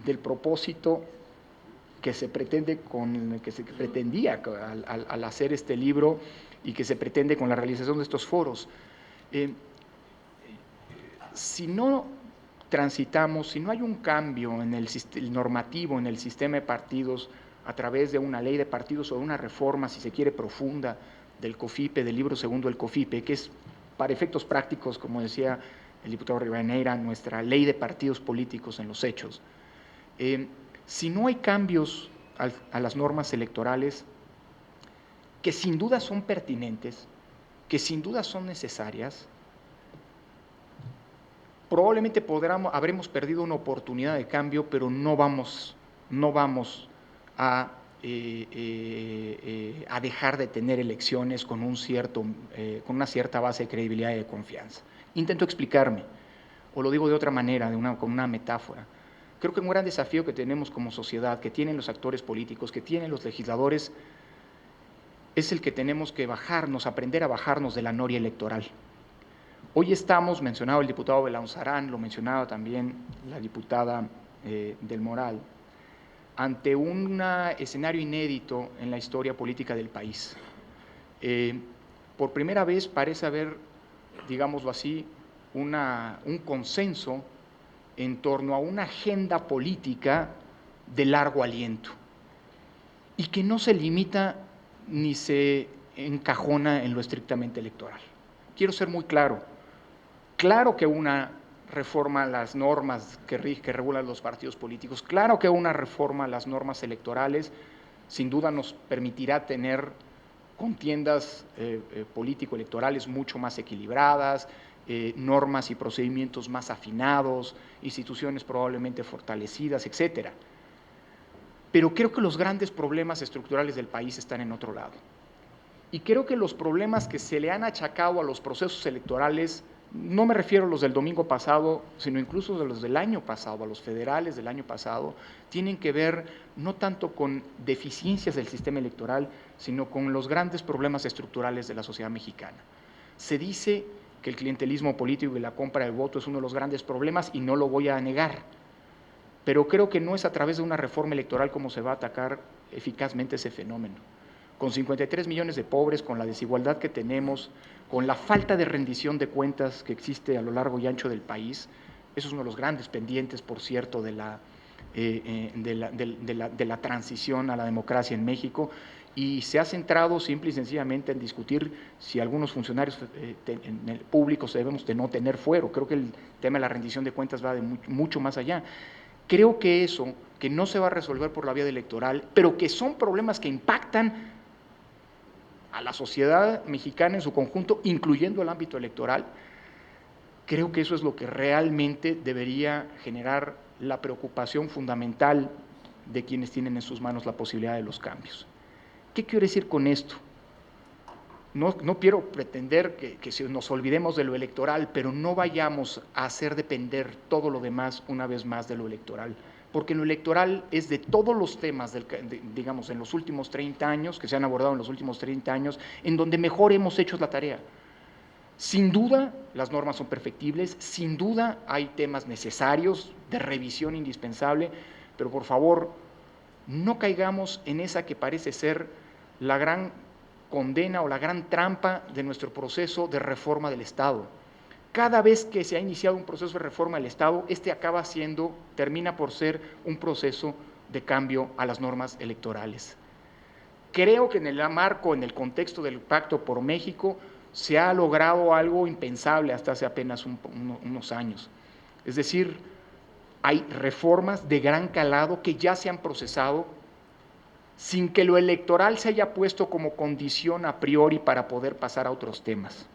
del propósito que se pretende que se pretendía al hacer este libro y que se pretende con la realización de estos foros. Si no transitamos, si no hay un cambio en el normativo, en el sistema de partidos, a través de una ley de partidos o de una reforma, si se quiere, profunda del COFIPE, del libro segundo del COFIPE, que es, para efectos prácticos, como decía el diputado Rivadeneira, nuestra ley de partidos políticos en los hechos. Si no hay cambios a las normas electorales, que sin duda son pertinentes, que sin duda son necesarias, probablemente habremos perdido una oportunidad de cambio, pero no vamos a dejar de tener elecciones con una cierta base de credibilidad y de confianza. Intento explicarme, o lo digo de otra manera, con una metáfora. Creo que un gran desafío que tenemos como sociedad, que tienen los actores políticos, que tienen los legisladores, es el que tenemos que aprender a bajarnos de la noria electoral. Hoy estamos, mencionado el diputado Belaunzarán, lo mencionaba también la diputada del Moral, ante un escenario inédito en la historia política del país. Por primera vez parece haber, digámoslo así, un consenso en torno a una agenda política de largo aliento y que no se limita ni se encajona en lo estrictamente electoral. Quiero ser muy claro. Claro que una reforma a las normas que regulan los partidos políticos, claro que una reforma a las normas electorales sin duda nos permitirá tener contiendas político-electorales mucho más equilibradas, normas y procedimientos más afinados, instituciones probablemente fortalecidas, etcétera. Pero creo que los grandes problemas estructurales del país están en otro lado. Y creo que los problemas que se le han achacado a los procesos electorales, no me refiero a los del domingo pasado, sino incluso a los del año pasado, a los federales del año pasado, tienen que ver no tanto con deficiencias del sistema electoral, sino con los grandes problemas estructurales de la sociedad mexicana. Se dice que el clientelismo político y la compra del voto es uno de los grandes problemas y no lo voy a negar, pero creo que no es a través de una reforma electoral como se va a atacar eficazmente ese fenómeno. Con 53 millones de pobres, con la desigualdad que tenemos, con la falta de rendición de cuentas que existe a lo largo y ancho del país, eso es uno de los grandes pendientes, por cierto, de la transición a la democracia en México, y se ha centrado simple y sencillamente en discutir si algunos funcionarios públicos debemos de no tener fuero. Creo que el tema de la rendición de cuentas va de mucho más allá. Creo que eso, que no se va a resolver por la vía electoral, pero que son problemas que impactan a la sociedad mexicana en su conjunto, incluyendo el ámbito electoral, creo que eso es lo que realmente debería generar la preocupación fundamental de quienes tienen en sus manos la posibilidad de los cambios. ¿Qué quiero decir con esto? No quiero pretender que nos olvidemos de lo electoral, pero no vayamos a hacer depender todo lo demás una vez más de lo electoral. porque en lo electoral es de todos los temas, digamos, en los últimos 30 años, que se han abordado en los últimos 30 años, en donde mejor hemos hecho la tarea. Sin duda, las normas son perfectibles, sin duda hay temas necesarios, de revisión indispensable, pero por favor, no caigamos en esa que parece ser la gran condena o la gran trampa de nuestro proceso de reforma del Estado. Cada vez que se ha iniciado un proceso de reforma del Estado, termina por ser un proceso de cambio a las normas electorales. Creo que en el marco, en el contexto del Pacto por México, se ha logrado algo impensable hasta hace apenas unos años. Es decir, hay reformas de gran calado que ya se han procesado sin que lo electoral se haya puesto como condición a priori para poder pasar a otros temas.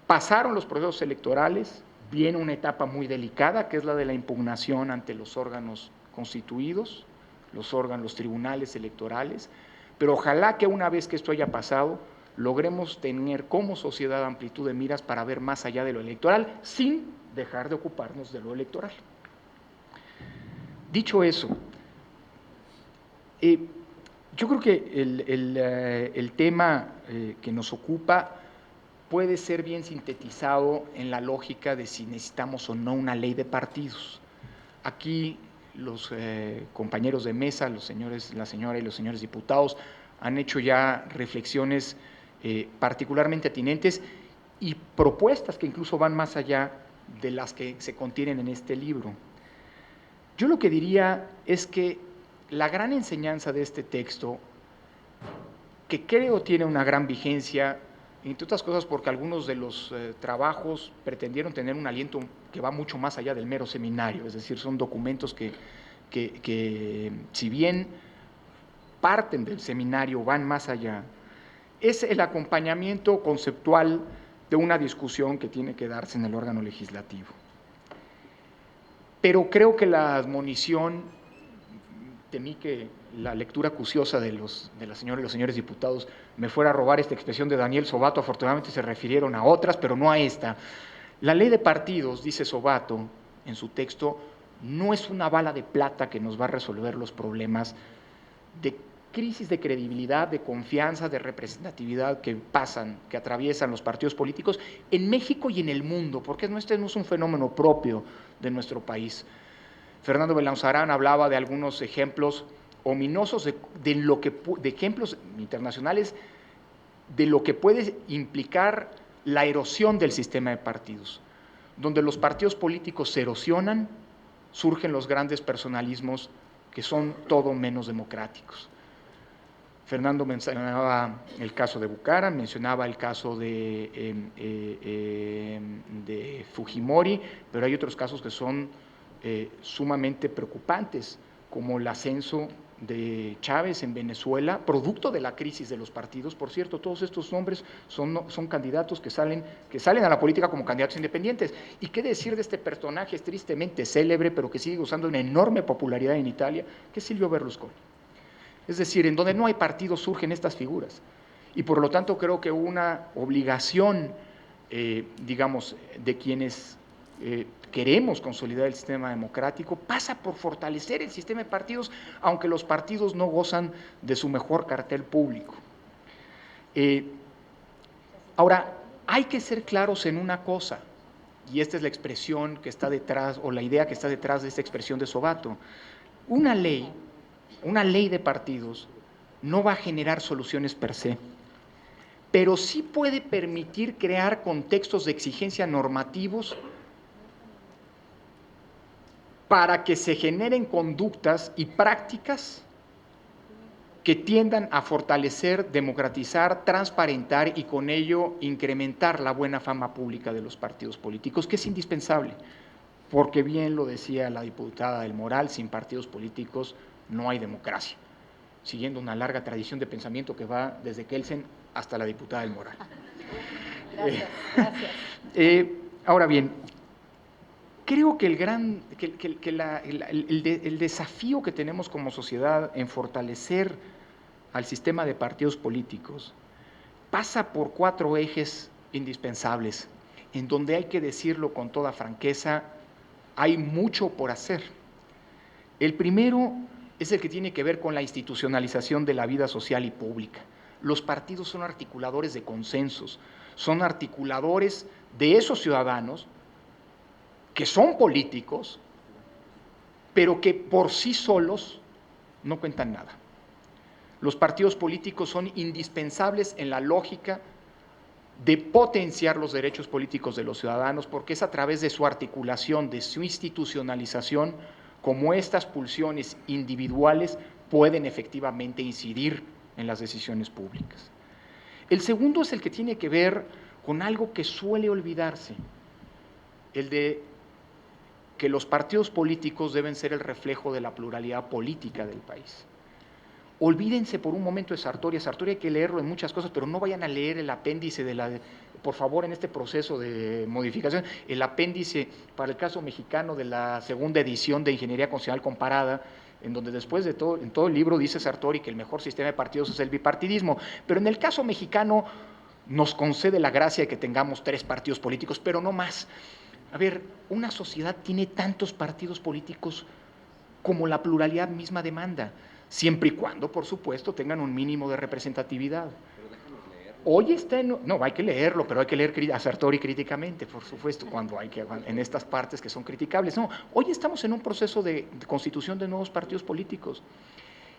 Pasaron los procesos electorales, viene una etapa muy delicada, que es la de la impugnación ante los órganos constituidos, los tribunales electorales, pero ojalá que una vez que esto haya pasado, logremos tener como sociedad amplitud de miras para ver más allá de lo electoral, sin dejar de ocuparnos de lo electoral. Dicho eso, yo creo que el tema que nos ocupa puede ser bien sintetizado en la lógica de si necesitamos o no una ley de partidos. Aquí los compañeros de mesa, la señora y los señores diputados han hecho ya reflexiones particularmente atinentes y propuestas que incluso van más allá de las que se contienen en este libro. Yo lo que diría es que la gran enseñanza de este texto, que creo tiene una gran vigencia, entre otras cosas porque algunos de los trabajos pretendieron tener un aliento que va mucho más allá del mero seminario, es decir, son documentos que si bien parten del seminario, van más allá, es el acompañamiento conceptual de una discusión que tiene que darse en el órgano legislativo. Pero creo que la admonición, temí que la lectura acuciosa de la señora y los señores diputados me fuera a robar esta expresión de Daniel Sobato, afortunadamente se refirieron a otras, pero no a esta. La ley de partidos, dice Sobato en su texto, no es una bala de plata que nos va a resolver los problemas de crisis de credibilidad, de confianza, de representatividad que atraviesan los partidos políticos en México y en el mundo, porque este no es un fenómeno propio de nuestro país. Fernando Belanzarán hablaba de algunos ejemplos ominosos de ejemplos internacionales de lo que puede implicar la erosión del sistema de partidos. Donde los partidos políticos se erosionan, surgen los grandes personalismos que son todo menos democráticos. Fernando mencionaba el caso de Bucaram, mencionaba el caso de Fujimori, pero hay otros casos que son sumamente preocupantes, como el ascenso de Chávez en Venezuela, producto de la crisis de los partidos. Por cierto, todos estos nombres son candidatos que salen a la política como candidatos independientes. ¿Y qué decir de este personaje tristemente célebre, pero que sigue gozando de una enorme popularidad en Italia, que es Silvio Berlusconi? Es decir, en donde no hay partidos surgen estas figuras. Y por lo tanto creo que una obligación, digamos, de quienes queremos consolidar el sistema democrático, pasa por fortalecer el sistema de partidos, aunque los partidos no gozan de su mejor cartel público. Ahora, hay que ser claros en una cosa, y esta es la expresión que está detrás, o la idea que está detrás de esta expresión de Sobato. Una ley de partidos no va a generar soluciones per se, pero sí puede permitir crear contextos de exigencia normativos para que se generen conductas y prácticas que tiendan a fortalecer, democratizar, transparentar y con ello incrementar la buena fama pública de los partidos políticos, que es indispensable, porque bien lo decía la diputada del Moral, sin partidos políticos no hay democracia, siguiendo una larga tradición de pensamiento que va desde Kelsen hasta la diputada del Moral. Gracias. Ahora bien, creo que el desafío que tenemos como sociedad en fortalecer al sistema de partidos políticos pasa por 4 ejes indispensables, en donde hay que decirlo con toda franqueza, hay mucho por hacer. El primero es el que tiene que ver con la institucionalización de la vida social y pública. Los partidos son articuladores de consensos, son articuladores de esos ciudadanos que son políticos, pero que por sí solos no cuentan nada. Los partidos políticos son indispensables en la lógica de potenciar los derechos políticos de los ciudadanos, porque es a través de su articulación, de su institucionalización, como estas pulsiones individuales pueden efectivamente incidir en las decisiones públicas. El segundo es el que tiene que ver con algo que suele olvidarse, el de que los partidos políticos deben ser el reflejo de la pluralidad política del país. Olvídense por un momento de Sartori. A Sartori hay que leerlo en muchas cosas, pero no vayan a leer el apéndice por favor, en este proceso de modificación, el apéndice para el caso mexicano de la segunda edición de Ingeniería Constitucional Comparada, en donde después de todo, en todo el libro dice Sartori que el mejor sistema de partidos es el bipartidismo, pero en el caso mexicano nos concede la gracia de que tengamos 3 partidos políticos, pero no más. A ver, una sociedad tiene tantos partidos políticos como la pluralidad misma demanda, siempre y cuando, por supuesto, tengan un mínimo de representatividad. Pero déjanos leerlo. Hoy está no, hay que leerlo, pero hay que leer a Sartori críticamente, por supuesto, en estas partes que son criticables. No, hoy estamos en un proceso de constitución de nuevos partidos políticos.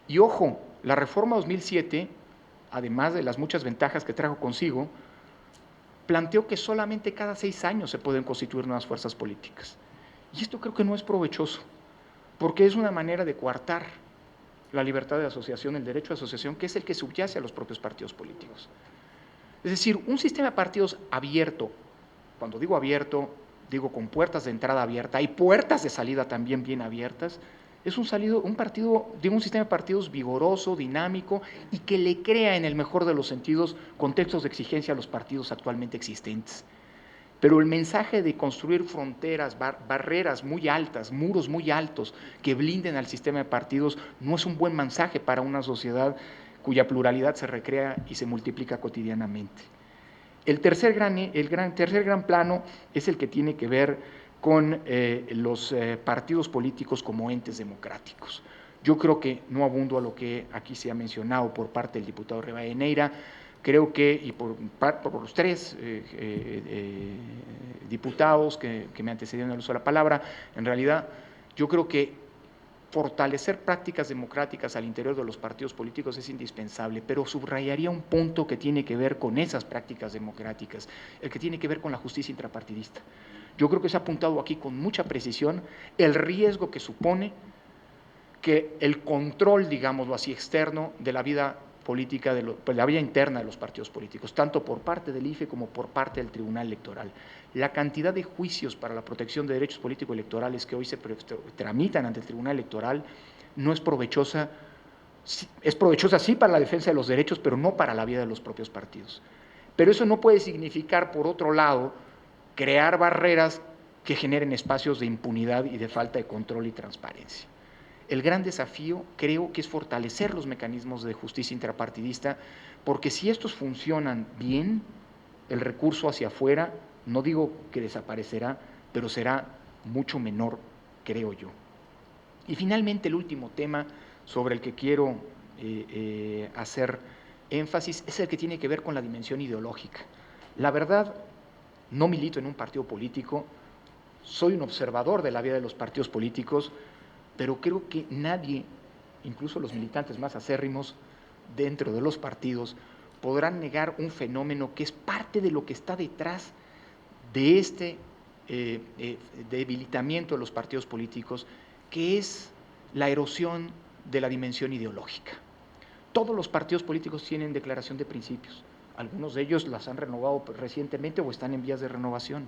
Y ojo, la reforma 2007, además de las muchas ventajas que trajo consigo, planteó que solamente cada 6 años se pueden constituir nuevas fuerzas políticas. Y esto creo que no es provechoso, porque es una manera de coartar la libertad de asociación, el derecho de asociación, que es el que subyace a los propios partidos políticos. Es decir, un sistema de partidos abierto, cuando digo abierto, digo con puertas de entrada abierta y puertas de salida también bien abiertas, es un sistema de partidos vigoroso, dinámico y que le crea en el mejor de los sentidos contextos de exigencia a los partidos actualmente existentes. Pero el mensaje de construir fronteras, barreras muy altas, muros muy altos que blinden al sistema de partidos no es un buen mensaje para una sociedad cuya pluralidad se recrea y se multiplica cotidianamente. El tercer gran plano es el que tiene que ver con los partidos políticos como entes democráticos. Yo creo que no abundo a lo que aquí se ha mencionado por parte del diputado Rivadeneira. Creo que, y por los 3 diputados que me antecedieron al uso de la palabra, en realidad yo creo que fortalecer prácticas democráticas al interior de los partidos políticos es indispensable, pero subrayaría un punto que tiene que ver con esas prácticas democráticas, el que tiene que ver con la justicia intrapartidista. Yo creo que se ha apuntado aquí con mucha precisión el riesgo que supone que el control, digámoslo así, externo de la vida política, la vida interna de los partidos políticos, tanto por parte del IFE como por parte del Tribunal Electoral. La cantidad de juicios para la protección de derechos políticos electorales que hoy se tramitan ante el Tribunal Electoral no es provechosa. Es provechosa sí para la defensa de los derechos, pero no para la vida de los propios partidos. Pero eso no puede significar, por otro lado, crear barreras que generen espacios de impunidad y de falta de control y transparencia. El gran desafío creo que es fortalecer los mecanismos de justicia intrapartidista, porque si estos funcionan bien, el recurso hacia afuera, no digo que desaparecerá, pero será mucho menor, creo yo. Y finalmente el último tema sobre el que quiero hacer énfasis es el que tiene que ver con la dimensión ideológica. La verdad, no milito en un partido político, soy un observador de la vida de los partidos políticos, pero creo que nadie, incluso los militantes más acérrimos dentro de los partidos, podrán negar un fenómeno que es parte de lo que está detrás de este debilitamiento de los partidos políticos, que es la erosión de la dimensión ideológica. Todos los partidos políticos tienen declaración de principios, algunos de ellos las han renovado recientemente o están en vías de renovación.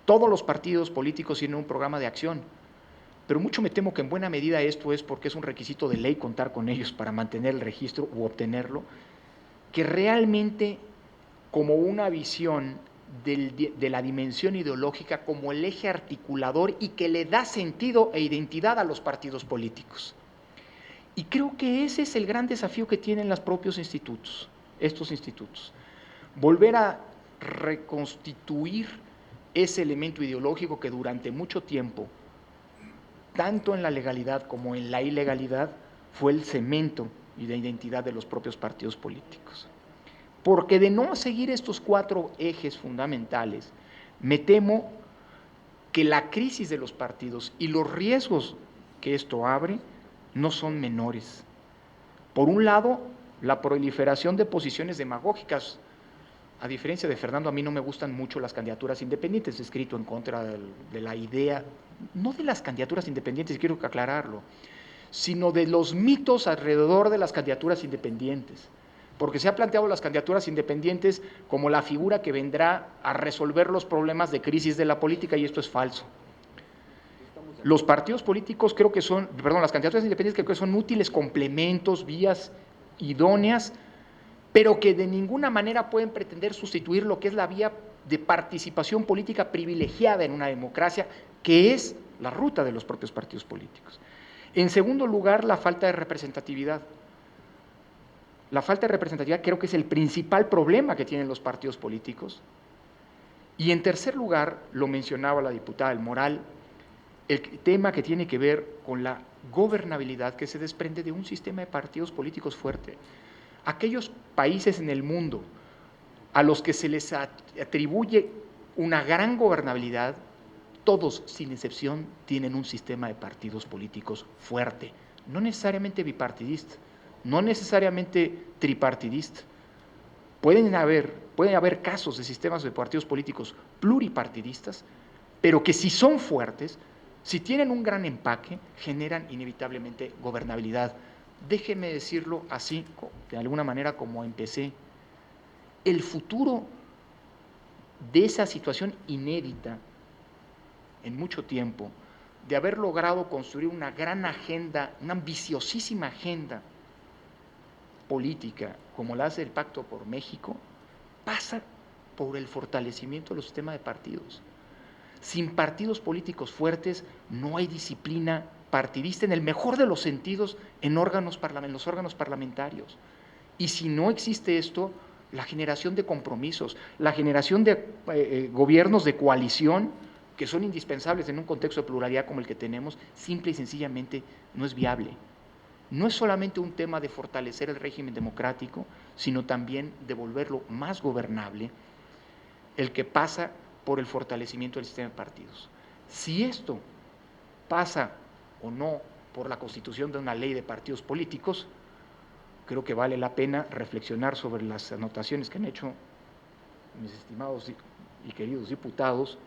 Todos los partidos políticos tienen un programa de acción, pero mucho me temo que en buena medida esto es porque es un requisito de ley contar con ellos para mantener el registro u obtenerlo, que realmente como una visión de la dimensión ideológica como el eje articulador y que le da sentido e identidad a los partidos políticos. Y creo que ese es el gran desafío que tienen los propios institutos, estos institutos. Volver a reconstituir ese elemento ideológico que durante mucho tiempo tanto en la legalidad como en la ilegalidad, fue el cemento y de identidad de los propios partidos políticos. Porque de no seguir estos 4 ejes fundamentales, me temo que la crisis de los partidos y los riesgos que esto abre no son menores. Por un lado, la proliferación de posiciones demagógicas. A diferencia de Fernando, a mí no me gustan mucho las candidaturas independientes, he escrito en contra de la idea, no de las candidaturas independientes, quiero aclararlo, sino de los mitos alrededor de las candidaturas independientes, porque se ha planteado las candidaturas independientes como la figura que vendrá a resolver los problemas de crisis de la política, y esto es falso. Los partidos políticos creo que son, perdón, las candidaturas independientes creo que son útiles complementos, vías idóneas, pero que de ninguna manera pueden pretender sustituir lo que es la vía de participación política privilegiada en una democracia, que es la ruta de los propios partidos políticos. En segundo lugar, la falta de representatividad. La falta de representatividad creo que es el principal problema que tienen los partidos políticos. Y en tercer lugar, lo mencionaba la diputada del Moral, el tema que tiene que ver con la gobernabilidad que se desprende de un sistema de partidos políticos fuerte. Aquellos países en el mundo a los que se les atribuye una gran gobernabilidad, todos, sin excepción, tienen un sistema de partidos políticos fuerte, no necesariamente bipartidista, no necesariamente tripartidista. Pueden haber casos de sistemas de partidos políticos pluripartidistas, pero que si son fuertes, si tienen un gran empaque, generan inevitablemente gobernabilidad. Déjeme decirlo así, de alguna manera como empecé, el futuro de esa situación inédita en mucho tiempo, de haber logrado construir una gran agenda, una ambiciosísima agenda política, como la hace el Pacto por México, pasa por el fortalecimiento de los sistemas de partidos. Sin partidos políticos fuertes no hay disciplina partidista en el mejor de los sentidos en los órganos parlamentarios. Y si no existe esto, la generación de compromisos, la generación de gobiernos de coalición, que son indispensables en un contexto de pluralidad como el que tenemos, simple y sencillamente no es viable. No es solamente un tema de fortalecer el régimen democrático, sino también de volverlo más gobernable, el que pasa por el fortalecimiento del sistema de partidos. Si esto pasa o no por la constitución de una ley de partidos políticos, creo que vale la pena reflexionar sobre las anotaciones que han hecho mis estimados y queridos diputados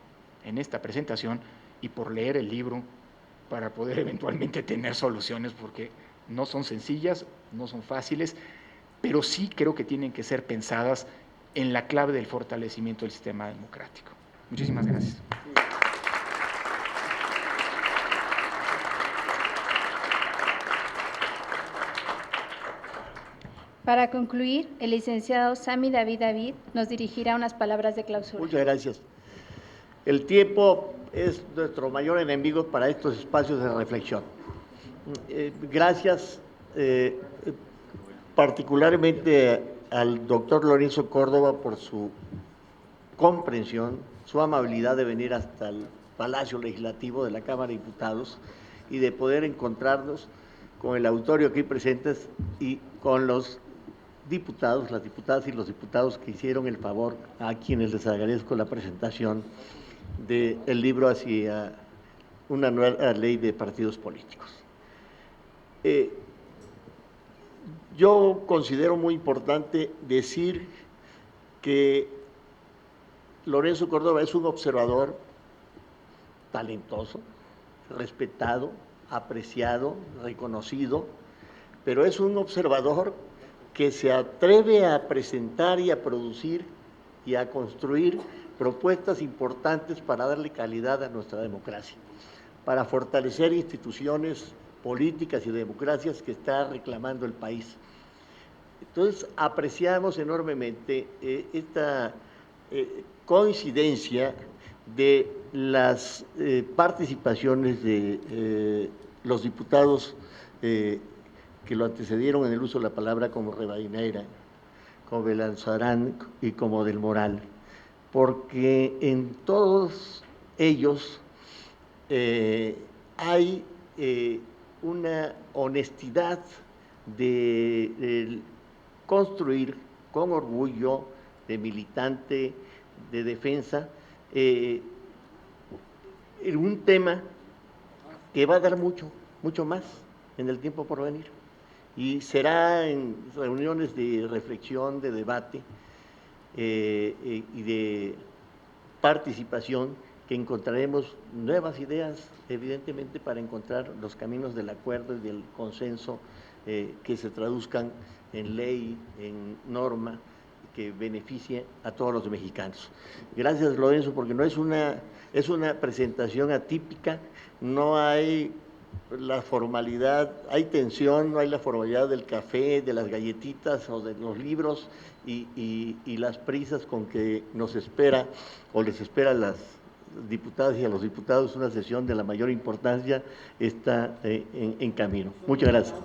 en esta presentación y por leer el libro para poder eventualmente tener soluciones, porque no son sencillas, no son fáciles, pero sí creo que tienen que ser pensadas en la clave del fortalecimiento del sistema democrático. Muchísimas gracias. Para concluir, el licenciado Sami David nos dirigirá unas palabras de clausura. Muchas gracias. El tiempo es nuestro mayor enemigo para estos espacios de reflexión. Gracias particularmente al doctor Lorenzo Córdoba por su comprensión, su amabilidad de venir hasta el Palacio Legislativo de la Cámara de Diputados y de poder encontrarnos con el auditorio aquí presentes y con los diputados, las diputadas y los diputados que hicieron el favor, a quienes les agradezco la presentación del libro hacia una nueva ley de partidos políticos. Yo considero muy importante decir que Lorenzo Córdoba es un observador talentoso, respetado, apreciado, reconocido, pero es un observador que se atreve a presentar y a producir y a construir propuestas importantes para darle calidad a nuestra democracia, para fortalecer instituciones políticas y democracias que está reclamando el país. Entonces, apreciamos enormemente esta coincidencia de las participaciones de los diputados que lo antecedieron en el uso de la palabra, como Rivadeneira, como Belanzarán y como del Moral, porque en todos ellos hay una honestidad de construir con orgullo de militante de defensa un tema que va a dar mucho más en el tiempo por venir. Y será en reuniones de reflexión, de debate y de participación que encontraremos nuevas ideas, evidentemente, para encontrar los caminos del acuerdo y del consenso que se traduzcan en ley, en norma, que beneficie a todos los mexicanos. Gracias, Lorenzo, porque no es una presentación atípica, no hay la formalidad, hay tensión, no hay la formalidad del café, de las galletitas o de los libros y las prisas con que nos espera o les espera a las diputadas y a los diputados una sesión de la mayor importancia está en camino. Muchas gracias.